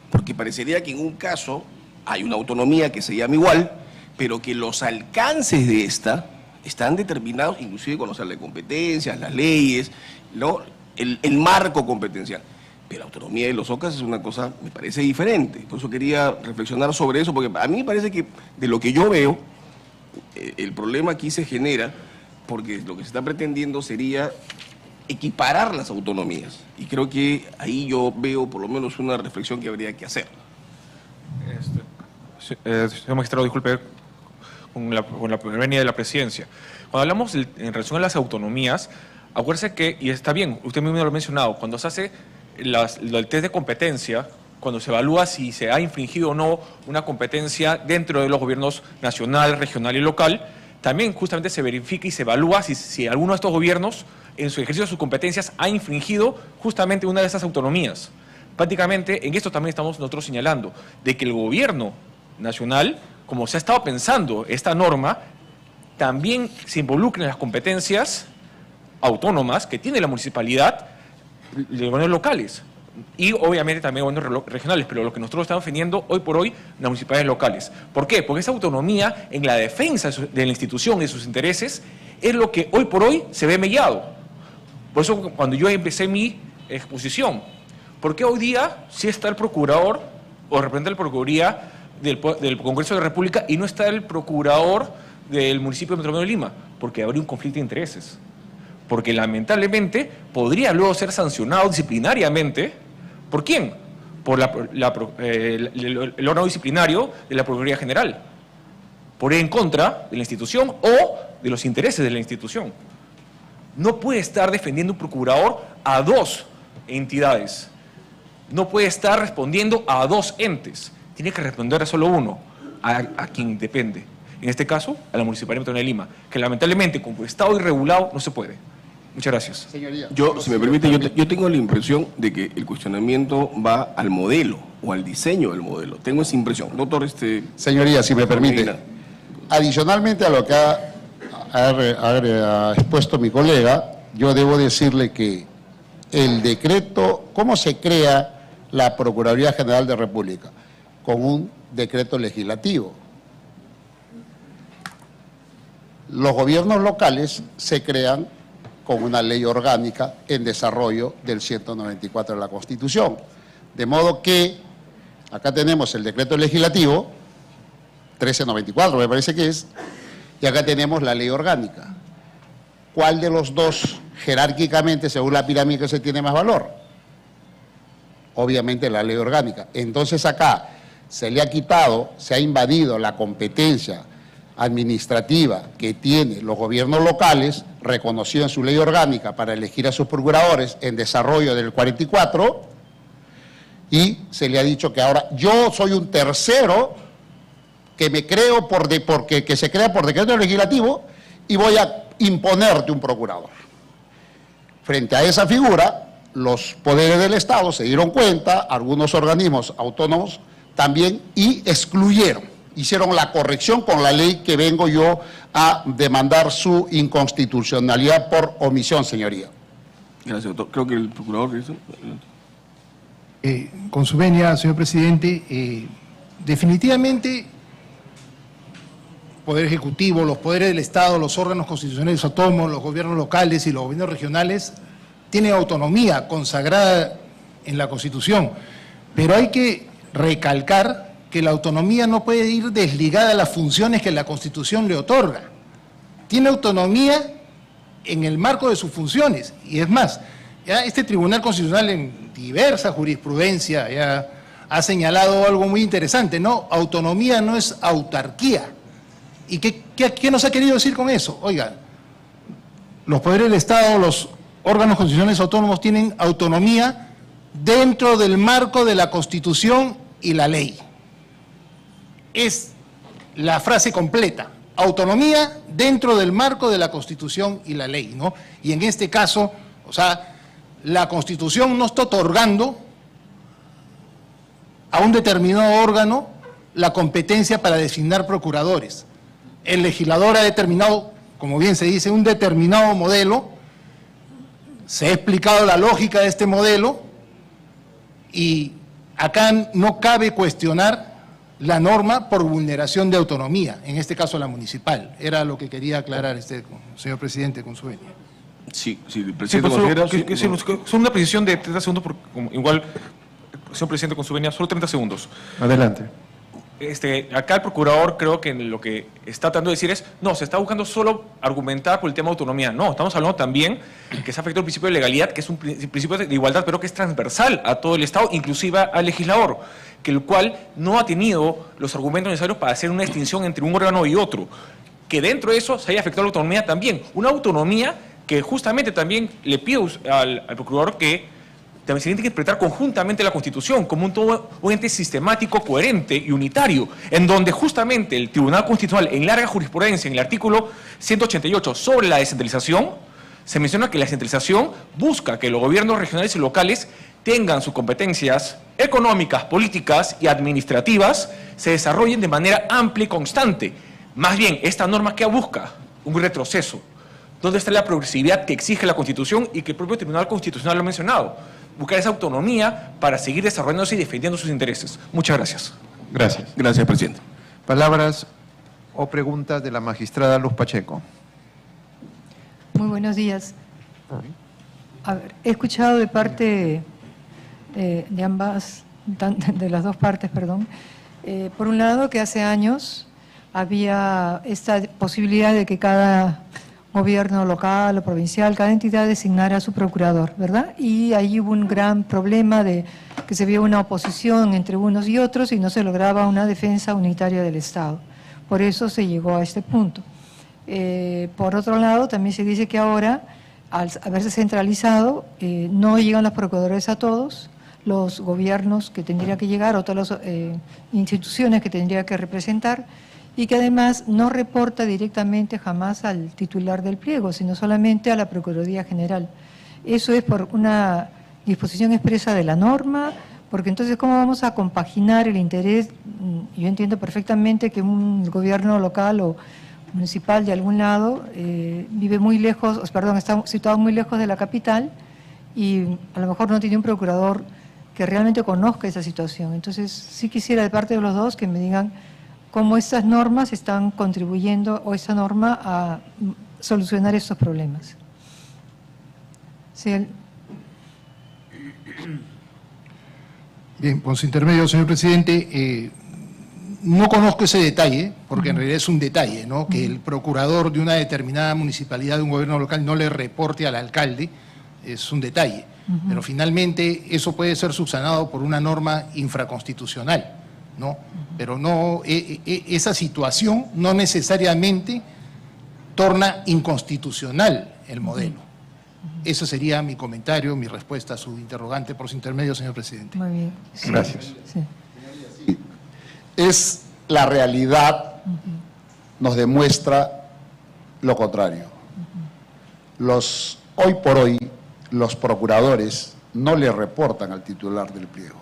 porque parecería que en un caso hay una autonomía que se llama igual, pero que los alcances de esta están determinados, inclusive con la competencias, las leyes, ¿no? el marco competencial. Pero la autonomía de los OCAS es una cosa, me parece diferente. Por eso quería reflexionar sobre eso, porque a mí me parece que de lo que yo veo, el problema aquí se genera porque lo que se está pretendiendo sería equiparar las autonomías. Y creo que ahí yo veo por lo menos una reflexión que habría que hacer. Señor magistrado, disculpe, con la venia de la presidencia. Cuando hablamos en relación a las autonomías, acuérdese que, y está bien, usted mismo lo ha mencionado, cuando se hace el test de competencia, cuando se evalúa si se ha infringido o no una competencia dentro de los gobiernos nacional, regional y local, también justamente se verifica y se evalúa si alguno de estos gobiernos, en su ejercicio de sus competencias, ha infringido justamente una de esas autonomías. Prácticamente, en esto también estamos nosotros señalando, de que el gobierno nacional, como se ha estado pensando esta norma, también se involucra en las competencias autónomas que tiene la municipalidad de gobiernos locales y obviamente también gobiernos regionales, pero lo que nosotros estamos defendiendo hoy por hoy, las municipalidades locales. ¿Por qué? Porque esa autonomía en la defensa de la institución y de sus intereses es lo que hoy por hoy se ve mellado. Por eso cuando yo empecé mi exposición, ¿por qué hoy día sí está el procurador o representante de la Procuraduría del Congreso de la República y no está el procurador del municipio de Metropolitano de Lima? Porque habría un conflicto de intereses. Porque lamentablemente podría luego ser sancionado disciplinariamente. ¿Por quién? Por el órgano disciplinario de la Procuraduría General. Por ir en contra de la institución o de los intereses de la institución. No puede estar defendiendo un procurador a dos entidades. No puede estar respondiendo a dos entes. Tiene que responder a solo uno, a quien depende. En este caso, a la Municipalidad de Lima, que lamentablemente, como Estado irregulado, no se puede. Muchas gracias. Señoría. Yo, si me permite, yo tengo la impresión de que el cuestionamiento va al modelo o al diseño del modelo. Tengo esa impresión. Doctor, Señoría, si me permite. Adicionalmente a lo que ha expuesto mi colega, yo debo decirle que el decreto, ¿cómo se crea la Procuraduría General de la República? Con un decreto legislativo. Los gobiernos locales se crean con una ley orgánica en desarrollo del 194 de la Constitución. De modo que acá tenemos el decreto legislativo, 1394 me parece que es, y acá tenemos la ley orgánica. ¿Cuál de los dos jerárquicamente, según la pirámide, se tiene más valor? Obviamente la ley orgánica. Entonces acá se le ha quitado, se ha invadido la competencia administrativa que tienen los gobiernos locales, reconocido en su ley orgánica para elegir a sus procuradores en desarrollo del 44, y se le ha dicho que ahora yo soy un tercero que me creo que se crea por decreto legislativo y voy a imponerte un procurador. Frente a esa figura, los poderes del Estado se dieron cuenta, algunos organismos autónomos también, y excluyeron. Hicieron la corrección con la ley que vengo yo a demandar su inconstitucionalidad por omisión, señoría. Gracias, doctor. Creo que el procurador... Con su venia, señor presidente, definitivamente Poder Ejecutivo, los poderes del Estado, los órganos constitucionales autónomos, los gobiernos locales y los gobiernos regionales tienen autonomía consagrada en la Constitución, pero hay que recalcar que la autonomía no puede ir desligada de las funciones que la Constitución le otorga. Tiene autonomía en el marco de sus funciones, y es más, ya este Tribunal Constitucional en diversa jurisprudencia ya ha señalado algo muy interesante, ¿no? Autonomía no es autarquía. ¿Y qué nos ha querido decir con eso? Oiga, los poderes del Estado, los órganos constitucionales autónomos tienen autonomía dentro del marco de la Constitución y la ley. Es la frase completa, autonomía dentro del marco de la Constitución y la ley, ¿no? Y en este caso, o sea, la Constitución no está otorgando a un determinado órgano la competencia para designar procuradores. El legislador ha determinado, como bien se dice, un determinado modelo, se ha explicado la lógica de este modelo y acá no cabe cuestionar la norma por vulneración de autonomía, en este caso la municipal. Era lo que quería aclarar señor presidente, con su venia. Sí, el presidente Sí, considera... solo una precisión de 30 segundos, porque igual, señor presidente, con su venia, solo 30 segundos. Adelante. acá el procurador creo que lo que está tratando de decir es, no, se está buscando solo argumentar por el tema de autonomía. No, estamos hablando también que se afecta el principio de legalidad, que es un principio de igualdad, pero que es transversal a todo el Estado, inclusive al legislador, que el cual no ha tenido los argumentos necesarios para hacer una distinción entre un órgano y otro. Que dentro de eso se haya afectado la autonomía también. Una autonomía que justamente también le pido al procurador que también se tiene que interpretar conjuntamente la Constitución como un ente sistemático, coherente y unitario, en donde justamente el Tribunal Constitucional, en larga jurisprudencia, en el artículo 188 sobre la descentralización, se menciona que la descentralización busca que los gobiernos regionales y locales tengan sus competencias económicas, políticas y administrativas, se desarrollen de manera amplia y constante. Más bien, esta norma, ¿qué busca? Un retroceso. ¿Dónde está la progresividad que exige la Constitución y que el propio Tribunal Constitucional lo ha mencionado? Buscar esa autonomía para seguir desarrollándose y defendiendo sus intereses. Muchas gracias. Gracias. Gracias, presidente. Palabras o preguntas de la magistrada Luz Pacheco. Muy buenos días. A ver, he escuchado de parte de ambas, de las dos partes, perdón. Por un lado, que hace años había esta posibilidad de que cada gobierno local o provincial, cada entidad designara a su procurador, ¿verdad? Y ahí hubo un gran problema de que se vio una oposición entre unos y otros y no se lograba una defensa unitaria del Estado. Por eso se llegó a este punto. Por otro lado, también se dice que ahora, al haberse centralizado, no llegan los procuradores a todos los gobiernos que tendría que llegar o todas las instituciones que tendría que representar, y que además no reporta directamente jamás al titular del pliego, sino solamente a la Procuraduría General. Eso es por una disposición expresa de la norma, porque entonces ¿cómo vamos a compaginar el interés? Yo entiendo perfectamente que un gobierno local o municipal de algún lado vive muy lejos, perdón, está situado muy lejos de la capital y a lo mejor no tiene un procurador que realmente conozca esa situación. Entonces sí quisiera de parte de los dos que me digan cómo estas normas están contribuyendo o esa norma a solucionar estos problemas. Sí, Bien, con su intermedio, señor presidente, no conozco ese detalle, porque en realidad es un detalle, ¿no? Que el procurador de una determinada municipalidad de un gobierno local no le reporte al alcalde, es un detalle. Pero finalmente eso puede ser subsanado por una norma infraconstitucional, ¿no? Pero no, esa situación no necesariamente torna inconstitucional el modelo. Ese sería mi comentario, mi respuesta a su interrogante por su intermedio, señor presidente. muy bien. Sí. Gracias. Sí. Es la realidad, nos demuestra lo contrario. Hoy por hoy, los procuradores no le reportan al titular del pliego.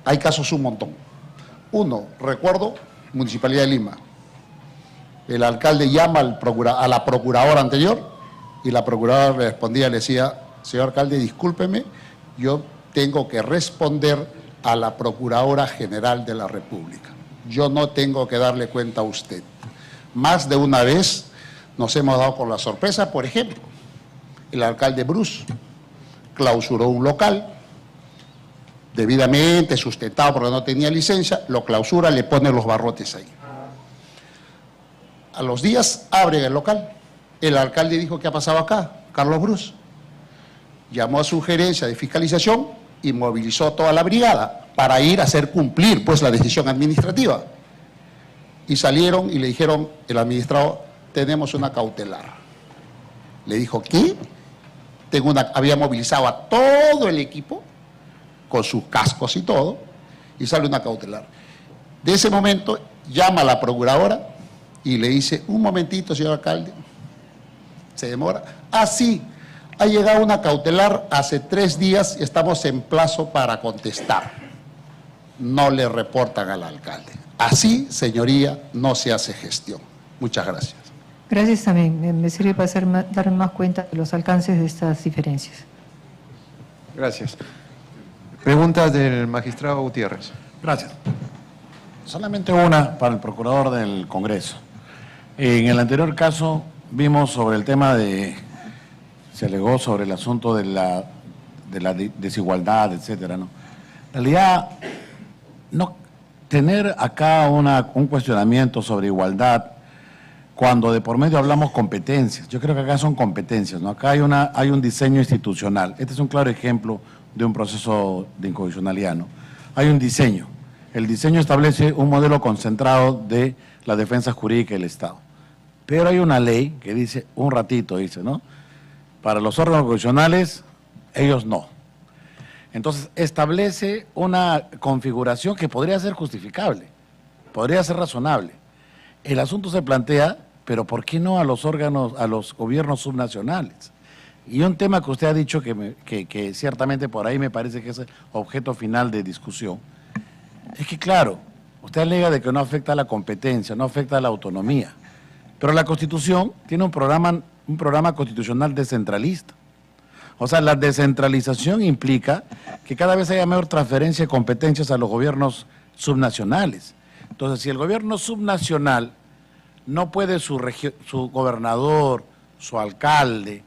Hay casos un montón. Uno, recuerdo, Municipalidad de Lima. El alcalde llama a la procuradora anterior y la procuradora le respondía, le decía, señor alcalde, discúlpeme, yo tengo que responder a la Procuradora General de la República. Yo no tengo que darle cuenta a usted. Más de una vez nos hemos dado con la sorpresa, por ejemplo, el alcalde Bruce clausuró un local, debidamente sustentado porque no tenía licencia, lo clausura, le pone los barrotes ahí. A los días abren el local. El alcalde dijo, ¿qué ha pasado acá? Carlos Bruce llamó a su gerencia de fiscalización y movilizó toda la brigada para ir a hacer cumplir pues la decisión administrativa. Y salieron y le dijeron, el administrador, tenemos una cautelar. Le dijo, ¿qué? Había movilizado a todo el equipo con sus cascos y todo, y sale una cautelar. De ese momento llama a la procuradora y le dice, un momentito, señor alcalde, se demora. Sí, ha llegado una cautelar hace 3 días y estamos en plazo para contestar. No le reportan al alcalde. Así, señoría, no se hace gestión. Muchas gracias. Gracias también, me sirve para dar más cuenta de los alcances de estas diferencias. Gracias. Preguntas del magistrado Gutiérrez. Gracias. Solamente una para el procurador del Congreso. En el anterior caso vimos sobre el tema se alegó sobre el asunto de la desigualdad, etcétera, ¿no? En realidad, no, tener acá un cuestionamiento sobre igualdad cuando de por medio hablamos competencias. Yo creo que acá son competencias, ¿no? Acá hay un diseño institucional. Este es un claro ejemplo de un proceso de inconstitucionalidad, ¿no? Hay un diseño. El diseño establece un modelo concentrado de la defensa jurídica del Estado. Pero hay una ley que dice, un ratito dice, ¿no? Para los órganos constitucionales, ellos no. Entonces, establece una configuración que podría ser justificable, podría ser razonable. El asunto se plantea, pero ¿por qué no a los órganos, a los gobiernos subnacionales? Y un tema que usted ha dicho que ciertamente por ahí me parece que es el objeto final de discusión, es que claro, usted alega de que no afecta a la competencia, no afecta a la autonomía, pero la Constitución tiene un programa constitucional descentralista. O sea, la descentralización implica que cada vez haya mayor transferencia de competencias a los gobiernos subnacionales. Entonces, si el gobierno subnacional no puede su gobernador, su alcalde,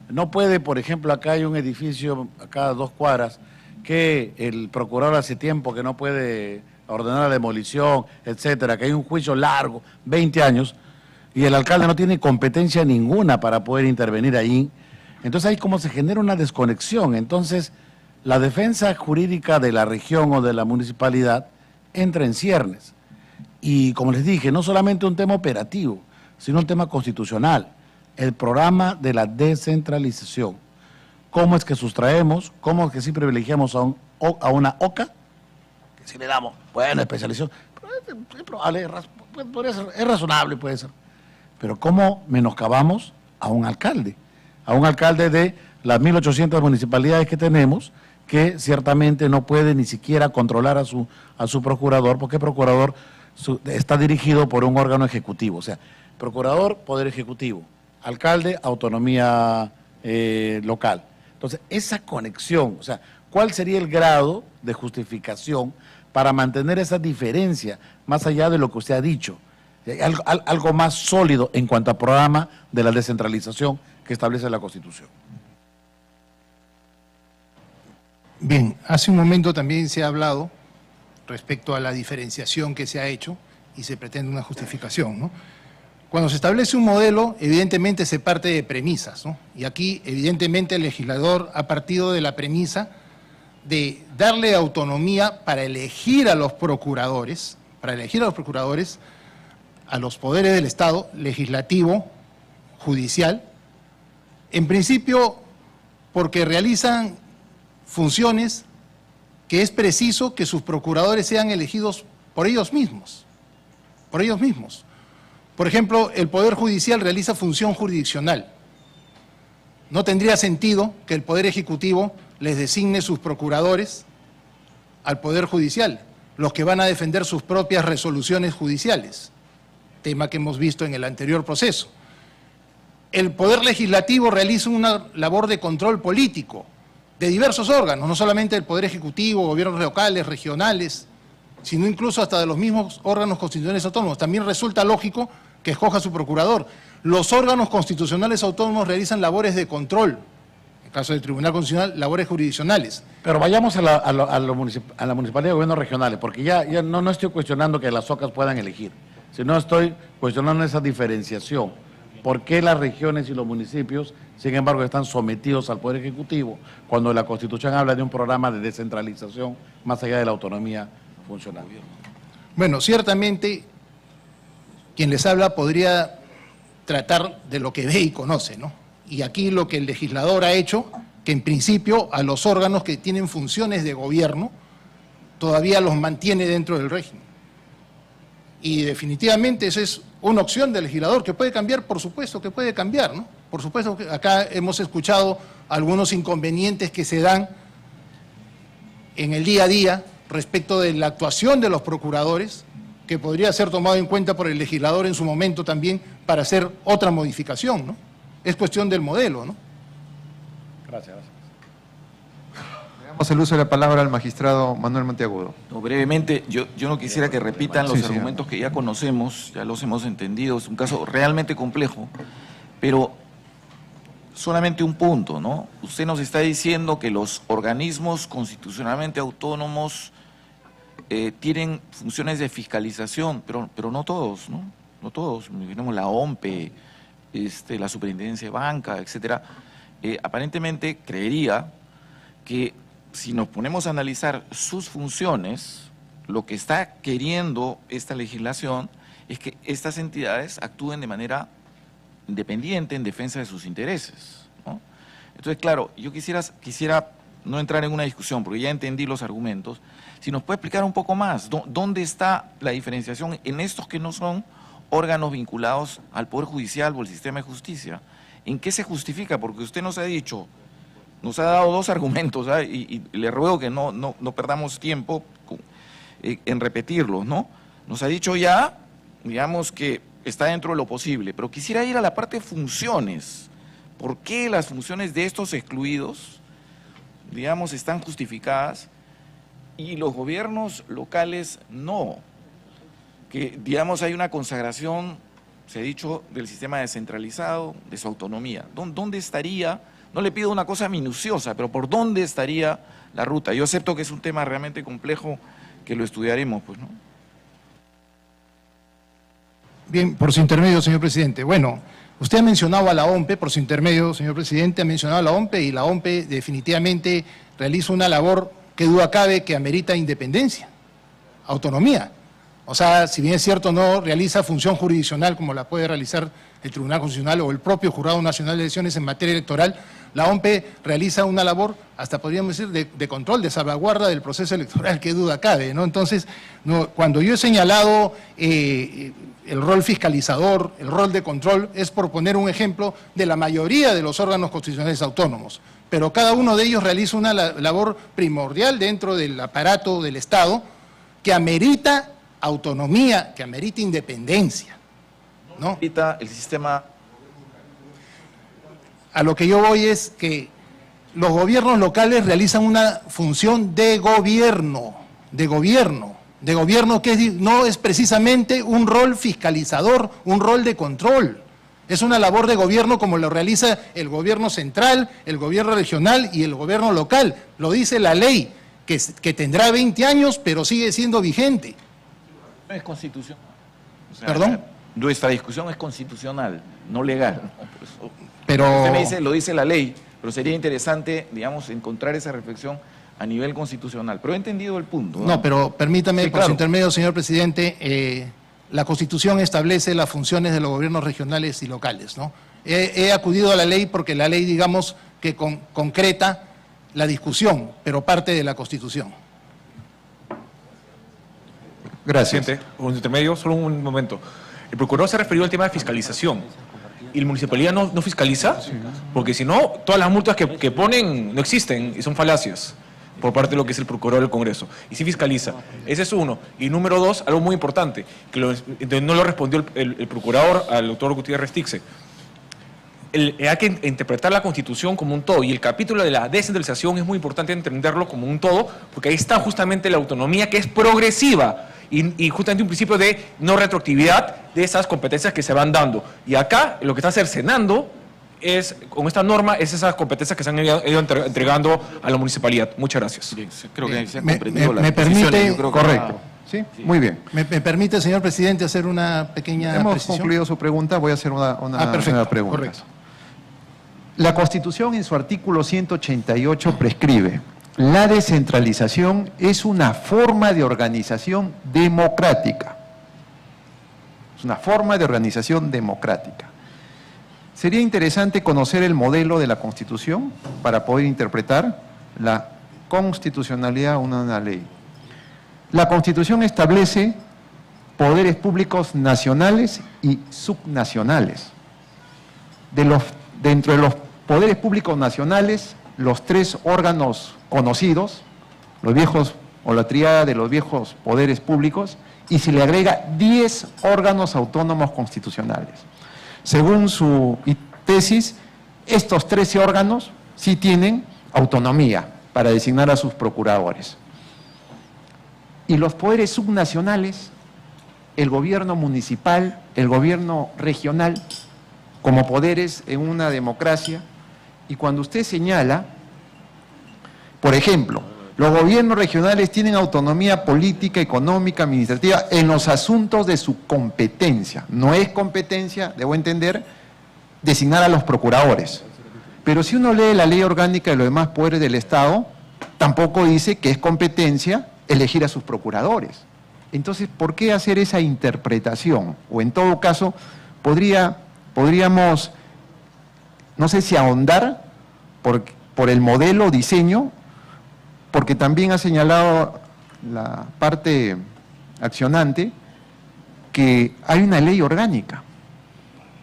no puede, por ejemplo, acá hay un edificio, acá a 2 cuadras, que el procurador hace tiempo que no puede ordenar la demolición, etcétera, que hay un juicio largo, 20 años, y el alcalde no tiene competencia ninguna para poder intervenir ahí. Entonces ahí como se genera una desconexión. Entonces la defensa jurídica de la región o de la municipalidad entra en ciernes. Y como les dije, no solamente un tema operativo, sino un tema constitucional, el programa de la descentralización. ¿Cómo es que sustraemos? ¿Cómo es que sí privilegiamos a una OCA? Que si le damos, bueno, especialización, es probable, es razonable, puede ser. Pero ¿cómo menoscabamos a un alcalde? A un alcalde de las 1.800 municipalidades que tenemos, que ciertamente no puede ni siquiera controlar a su procurador, porque el procurador está dirigido por un órgano ejecutivo. O sea, procurador, poder ejecutivo, alcalde, autonomía local. Entonces, esa conexión, o sea, ¿cuál sería el grado de justificación para mantener esa diferencia, más allá de lo que usted ha dicho? Algo más sólido en cuanto al programa de la descentralización que establece la Constitución. Bien, hace un momento también se ha hablado respecto a la diferenciación que se ha hecho y se pretende una justificación, ¿no? Cuando se establece un modelo, evidentemente se parte de premisas, ¿no? Y aquí, evidentemente, el legislador ha partido de la premisa de darle autonomía para elegir a los procuradores, a los poderes del Estado, legislativo, judicial, en principio porque realizan funciones que es preciso que sus procuradores sean elegidos por ellos mismos. Por ejemplo, el Poder Judicial realiza función jurisdiccional. No tendría sentido que el Poder Ejecutivo les designe sus procuradores al Poder Judicial, los que van a defender sus propias resoluciones judiciales, tema que hemos visto en el anterior proceso. El Poder Legislativo realiza una labor de control político de diversos órganos, no solamente del Poder Ejecutivo, gobiernos locales, regionales, sino incluso hasta de los mismos órganos constitucionales autónomos. También resulta lógico que escoja su procurador. Los órganos constitucionales autónomos realizan labores de control, en el caso del Tribunal Constitucional, labores jurisdiccionales. Pero vayamos a la municipalidad de gobiernos regionales, porque ya no estoy cuestionando que las OCAs puedan elegir, sino estoy cuestionando esa diferenciación. ¿Por qué las regiones y los municipios, sin embargo, están sometidos al Poder Ejecutivo cuando la Constitución habla de un programa de descentralización más allá de la autonomía funcional? Bueno, ciertamente, quien les habla podría tratar de lo que ve y conoce, ¿no? Y aquí lo que el legislador ha hecho, que en principio a los órganos que tienen funciones de gobierno, todavía los mantiene dentro del régimen. Y definitivamente esa es una opción del legislador que puede cambiar, por supuesto que puede cambiar, ¿no? Por supuesto que acá hemos escuchado algunos inconvenientes que se dan en el día a día respecto de la actuación de los procuradores, que podría ser tomado en cuenta por el legislador en su momento también para hacer otra modificación, ¿no? Es cuestión del modelo, ¿no? Gracias. Le damos el uso de la palabra al magistrado Manuel Monteagudo. No, brevemente, yo no quisiera que repitan los Sí, señor. argumentos que ya conocemos, ya los hemos entendido, es un caso realmente complejo, pero solamente un punto, ¿no? Usted nos está diciendo que los organismos constitucionalmente autónomos tienen funciones de fiscalización, pero no todos, ¿no? No todos. Tenemos la OMPE, la Superintendencia de Banca, etcétera. Aparentemente creería que si nos ponemos a analizar sus funciones, lo que está queriendo esta legislación es que estas entidades actúen de manera independiente en defensa de sus intereses, ¿no? Entonces, claro, yo quisiera no entrar en una discusión, porque ya entendí los argumentos. Si nos puede explicar un poco más, ¿dónde está la diferenciación en estos que no son órganos vinculados al Poder Judicial o al sistema de justicia? ¿En qué se justifica? Porque usted nos ha dicho, nos ha dado dos argumentos, ¿eh? y le ruego que no perdamos tiempo en repetirlos, ¿no? Nos ha dicho ya, digamos, que está dentro de lo posible, pero quisiera ir a la parte de funciones. ¿Por qué las funciones de estos excluidos, digamos, están justificadas y los gobiernos locales no? Que, digamos, hay una consagración, se ha dicho, del sistema descentralizado, de su autonomía. ¿Dónde estaría? No le pido una cosa minuciosa, pero ¿por dónde estaría la ruta? Yo acepto que es un tema realmente complejo, que lo estudiaremos, pues, ¿no? Bien, por su intermedio, señor presidente. Bueno, usted ha mencionado a la OMPE, por su intermedio, señor presidente, ha mencionado a la OMPE, y la OMPE definitivamente realiza una labor que duda cabe que amerita independencia, autonomía. O sea, si bien es cierto, no realiza función jurisdiccional como la puede realizar el Tribunal Constitucional o el propio Jurado Nacional de Elecciones en materia electoral, la OMPE realiza una labor, hasta podríamos decir, de control, de salvaguarda del proceso electoral, que duda cabe, ¿no? Entonces, cuando yo he señalado el rol fiscalizador, el rol de control, es por poner un ejemplo de la mayoría de los órganos constitucionales autónomos, pero cada uno de ellos realiza una labor primordial dentro del aparato del Estado que amerita autonomía, que amerita independencia, ¿no? Ahorita el sistema... A lo que yo voy es que los gobiernos locales realizan una función de gobierno que no es precisamente un rol fiscalizador, un rol de control. Es una labor de gobierno como lo realiza el gobierno central, el gobierno regional y el gobierno local. Lo dice la ley, que tendrá 20 años, pero sigue siendo vigente. No es constitucional. O sea, ¿Perdón? Nuestra discusión es constitucional, no legal. Pero... Usted me dice, lo dice la ley, pero sería interesante, digamos, encontrar esa reflexión a nivel constitucional. Pero he entendido el punto, ¿no? No, pero permítame, Sí, por claro. su intermedio, señor presidente, la Constitución establece las funciones de los gobiernos regionales y locales, ¿no? He acudido a la ley porque la ley, digamos, que concreta la discusión, pero parte de la Constitución. Gracias. Presidente, con su intermedio, solo un momento. El procurador se ha referido al tema de fiscalización. ¿Y la municipalidad no fiscaliza? Porque si no, todas las multas que ponen no existen y son falacias por parte de lo que es el procurador del Congreso. Y sí fiscaliza. Ese es uno. Y número dos, algo muy importante, que no lo respondió el procurador al doctor Gutiérrez Tixe. Hay que interpretar la Constitución como un todo, y el capítulo de la descentralización es muy importante entenderlo como un todo, porque ahí está justamente la autonomía, que es progresiva, y justamente un principio de no retroactividad de esas competencias que se van dando. Y acá lo que está cercenando es, con esta norma, es esas competencias que se han ido entregando a la municipalidad. Muchas gracias. Bien, creo que se han Me comprendido las permite- posiciones, yo creo que- Correcto. ¿Sí? Muy bien. ¿Me permite, señor presidente, hacer una pequeña Hemos precisión? concluido su pregunta, voy a hacer una perfecto, nueva pregunta. correcto. La Constitución en su artículo 188 prescribe: la descentralización es una forma de organización democrática. Es una forma de organización democrática. Sería interesante conocer el modelo de la Constitución para poder interpretar la constitucionalidad de una ley. La Constitución establece poderes públicos nacionales y subnacionales. Dentro de los poderes públicos nacionales, los tres órganos conocidos, los viejos, o la tríada de los viejos poderes públicos, y se le agrega 10 órganos autónomos constitucionales. Según su tesis, estos 13 órganos sí tienen autonomía para designar a sus procuradores. Y los poderes subnacionales, el gobierno municipal, el gobierno regional, como poderes en una democracia, y cuando usted señala, por ejemplo, Los gobiernos regionales tienen autonomía política, económica, administrativa en los asuntos de su competencia. No es competencia, debo entender, designar a los procuradores. Pero si uno lee la ley orgánica de los demás poderes del Estado, tampoco dice que es competencia elegir a sus procuradores. Entonces, ¿por qué hacer esa interpretación? O en todo caso, podríamos, no sé si ahondar por el modelo o diseño, porque también ha señalado la parte accionante que hay una ley orgánica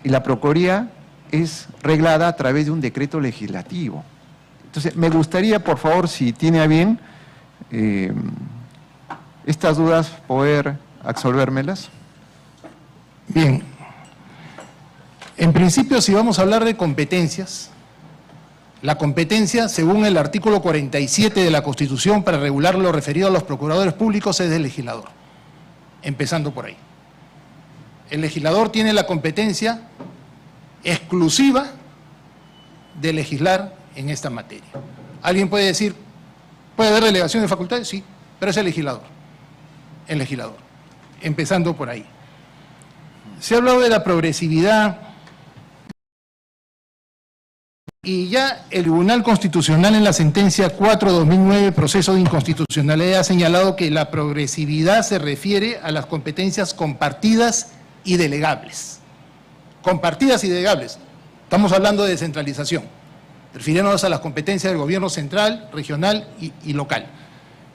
y la Procuraduría es reglada a través de un decreto legislativo. Entonces, me gustaría, por favor, si tiene a bien estas dudas, poder absolvérmelas. Bien. En principio, si vamos a hablar de competencias, la competencia, según el artículo 47 de la Constitución, para regular lo referido a los procuradores públicos es del legislador, empezando por ahí. El legislador tiene la competencia exclusiva de legislar en esta materia. Alguien puede decir, ¿puede haber delegación de facultades? Sí, pero es el legislador, empezando por ahí. Se ha hablado de la progresividad y ya el Tribunal Constitucional en la sentencia 4/2009, proceso de inconstitucionalidad, ha señalado que la progresividad se refiere a las competencias compartidas y delegables. Compartidas y delegables. Estamos hablando de descentralización, refiriéndonos a las competencias del gobierno central, regional y local.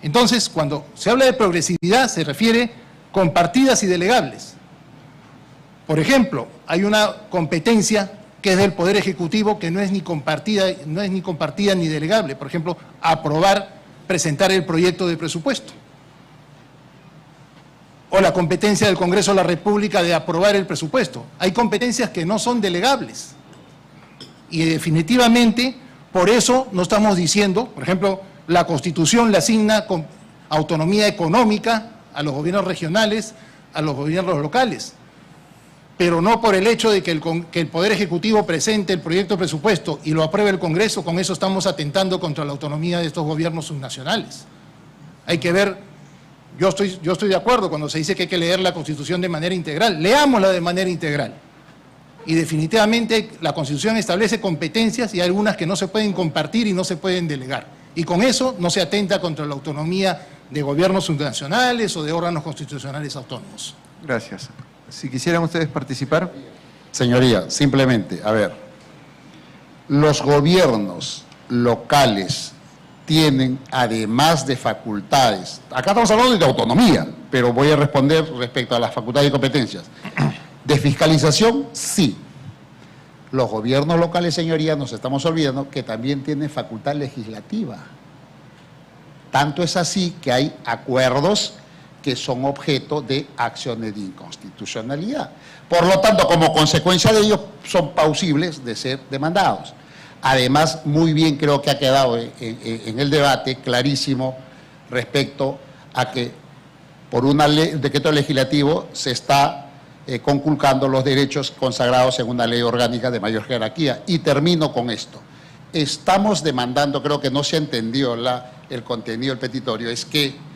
Entonces, cuando se habla de progresividad, se refiere compartidas y delegables. Por ejemplo, hay una competencia que es del Poder Ejecutivo, que no es ni compartida ni delegable. Por ejemplo, presentar el proyecto de presupuesto. O la competencia del Congreso de la República de aprobar el presupuesto. Hay competencias que no son delegables. Y definitivamente, por eso no estamos diciendo, por ejemplo, la Constitución le asigna con autonomía económica a los gobiernos regionales, a los gobiernos locales, pero no por el hecho de que el Poder Ejecutivo presente el proyecto de presupuesto y lo apruebe el Congreso. Con eso estamos atentando contra la autonomía de estos gobiernos subnacionales. Hay que ver, yo estoy de acuerdo cuando se dice que hay que leer la Constitución de manera integral. Leámosla de manera integral. Y definitivamente la Constitución establece competencias y hay algunas que no se pueden compartir y no se pueden delegar. Y con eso no se atenta contra la autonomía de gobiernos subnacionales o de órganos constitucionales autónomos. Gracias. Si quisieran ustedes participar. Señoría, simplemente, a ver, los gobiernos locales tienen, además de facultades, acá estamos hablando de autonomía, pero voy a responder respecto a las facultades y competencias. De fiscalización, sí. Los gobiernos locales, señoría, nos estamos olvidando que también tienen facultad legislativa. Tanto es así que hay acuerdos que son objeto de acciones de inconstitucionalidad. Por lo tanto, como consecuencia de ello, son plausibles de ser demandados. Además, muy bien creo que ha quedado en el debate clarísimo respecto a que por un decreto legislativo se está conculcando los derechos consagrados en una ley orgánica de mayor jerarquía. Y termino con esto. Estamos demandando, creo que no se entendió el contenido del petitorio, es que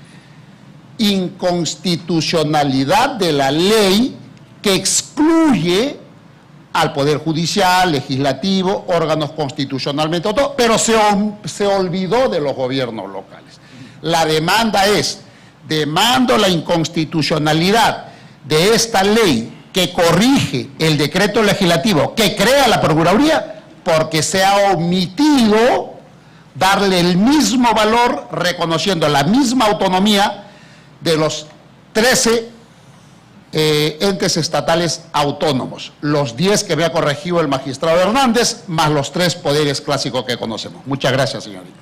inconstitucionalidad de la ley que excluye al Poder Judicial, Legislativo, órganos constitucionalmente autónomos, pero se olvidó de los gobiernos locales. La demanda es, demando la inconstitucionalidad de esta ley que corrige el decreto legislativo que crea la Procuraduría, porque se ha omitido darle el mismo valor, reconociendo la misma autonomía de los 13 entes estatales autónomos, los 10 que había corregido el magistrado Hernández, más los 3 poderes clásicos que conocemos. Muchas gracias, señorita.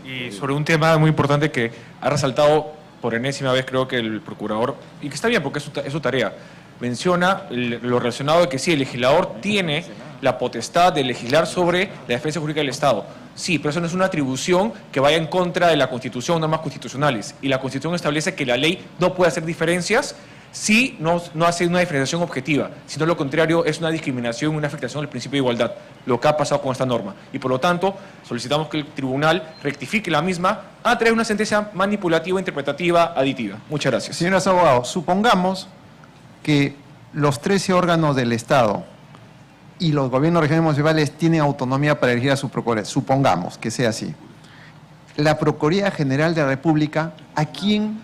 Y sobre un tema muy importante que ha resaltado por enésima vez, creo que el procurador, y que está bien porque es su tarea, menciona lo relacionado de que sí, el legislador tiene la potestad de legislar sobre la defensa jurídica del Estado. Sí, pero eso no es una atribución que vaya en contra de la Constitución, normas constitucionales. Y la Constitución establece que la ley no puede hacer diferencias sí no hace una diferenciación objetiva, sino lo contrario es una discriminación, una afectación al principio de igualdad, lo que ha pasado con esta norma. Y por lo tanto, solicitamos que el tribunal rectifique la misma a través de una sentencia manipulativa, interpretativa, aditiva. Muchas gracias. Señores abogados, supongamos que los 13 órganos del Estado y los gobiernos regionales municipales tienen autonomía para elegir a su procurador. Supongamos que sea así. La Procuraduría General de la República, ¿a quién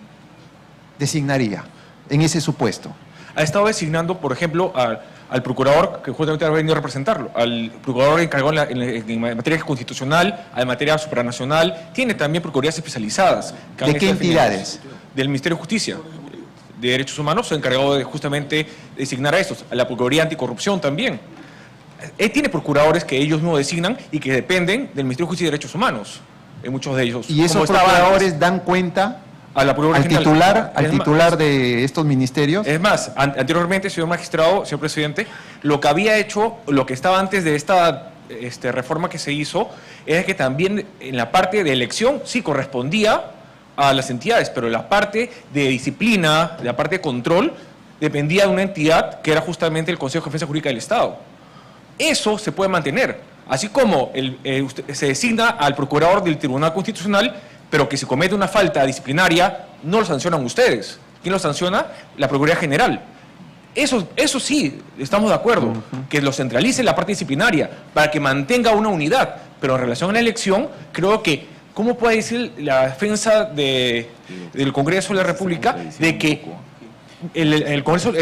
designaría en ese supuesto? Ha estado designando, por ejemplo, al procurador que justamente ha venido a representarlo, al procurador encargado en materia constitucional, en materia supranacional. Tiene también procuradurías especializadas. ¿De qué entidades? Del Ministerio de Justicia, de Derechos Humanos, encargado de justamente designar a estos. A la Procuraduría Anticorrupción también. Él tiene procuradores que ellos no designan y que dependen del Ministerio de Justicia y Derechos Humanos, en muchos de ellos. ¿Y esos procuradores dan cuenta al titular de estos ministerios? Es más, anteriormente, señor magistrado, señor presidente, lo que había hecho, lo que estaba antes de esta reforma que se hizo, era que también en la parte de elección sí correspondía a las entidades, pero la parte de disciplina, la parte de control, dependía de una entidad que era justamente el Consejo de Defensa Jurídica del Estado. Eso se puede mantener, así como se designa al procurador del Tribunal Constitucional, pero que si comete una falta disciplinaria, no lo sancionan ustedes. ¿Quién lo sanciona? La Procuraduría General. Eso sí, estamos de acuerdo, que lo centralice la parte disciplinaria, para que mantenga una unidad, pero en relación a la elección, creo que, ¿cómo puede decir la defensa del Congreso de la República de que el Congreso,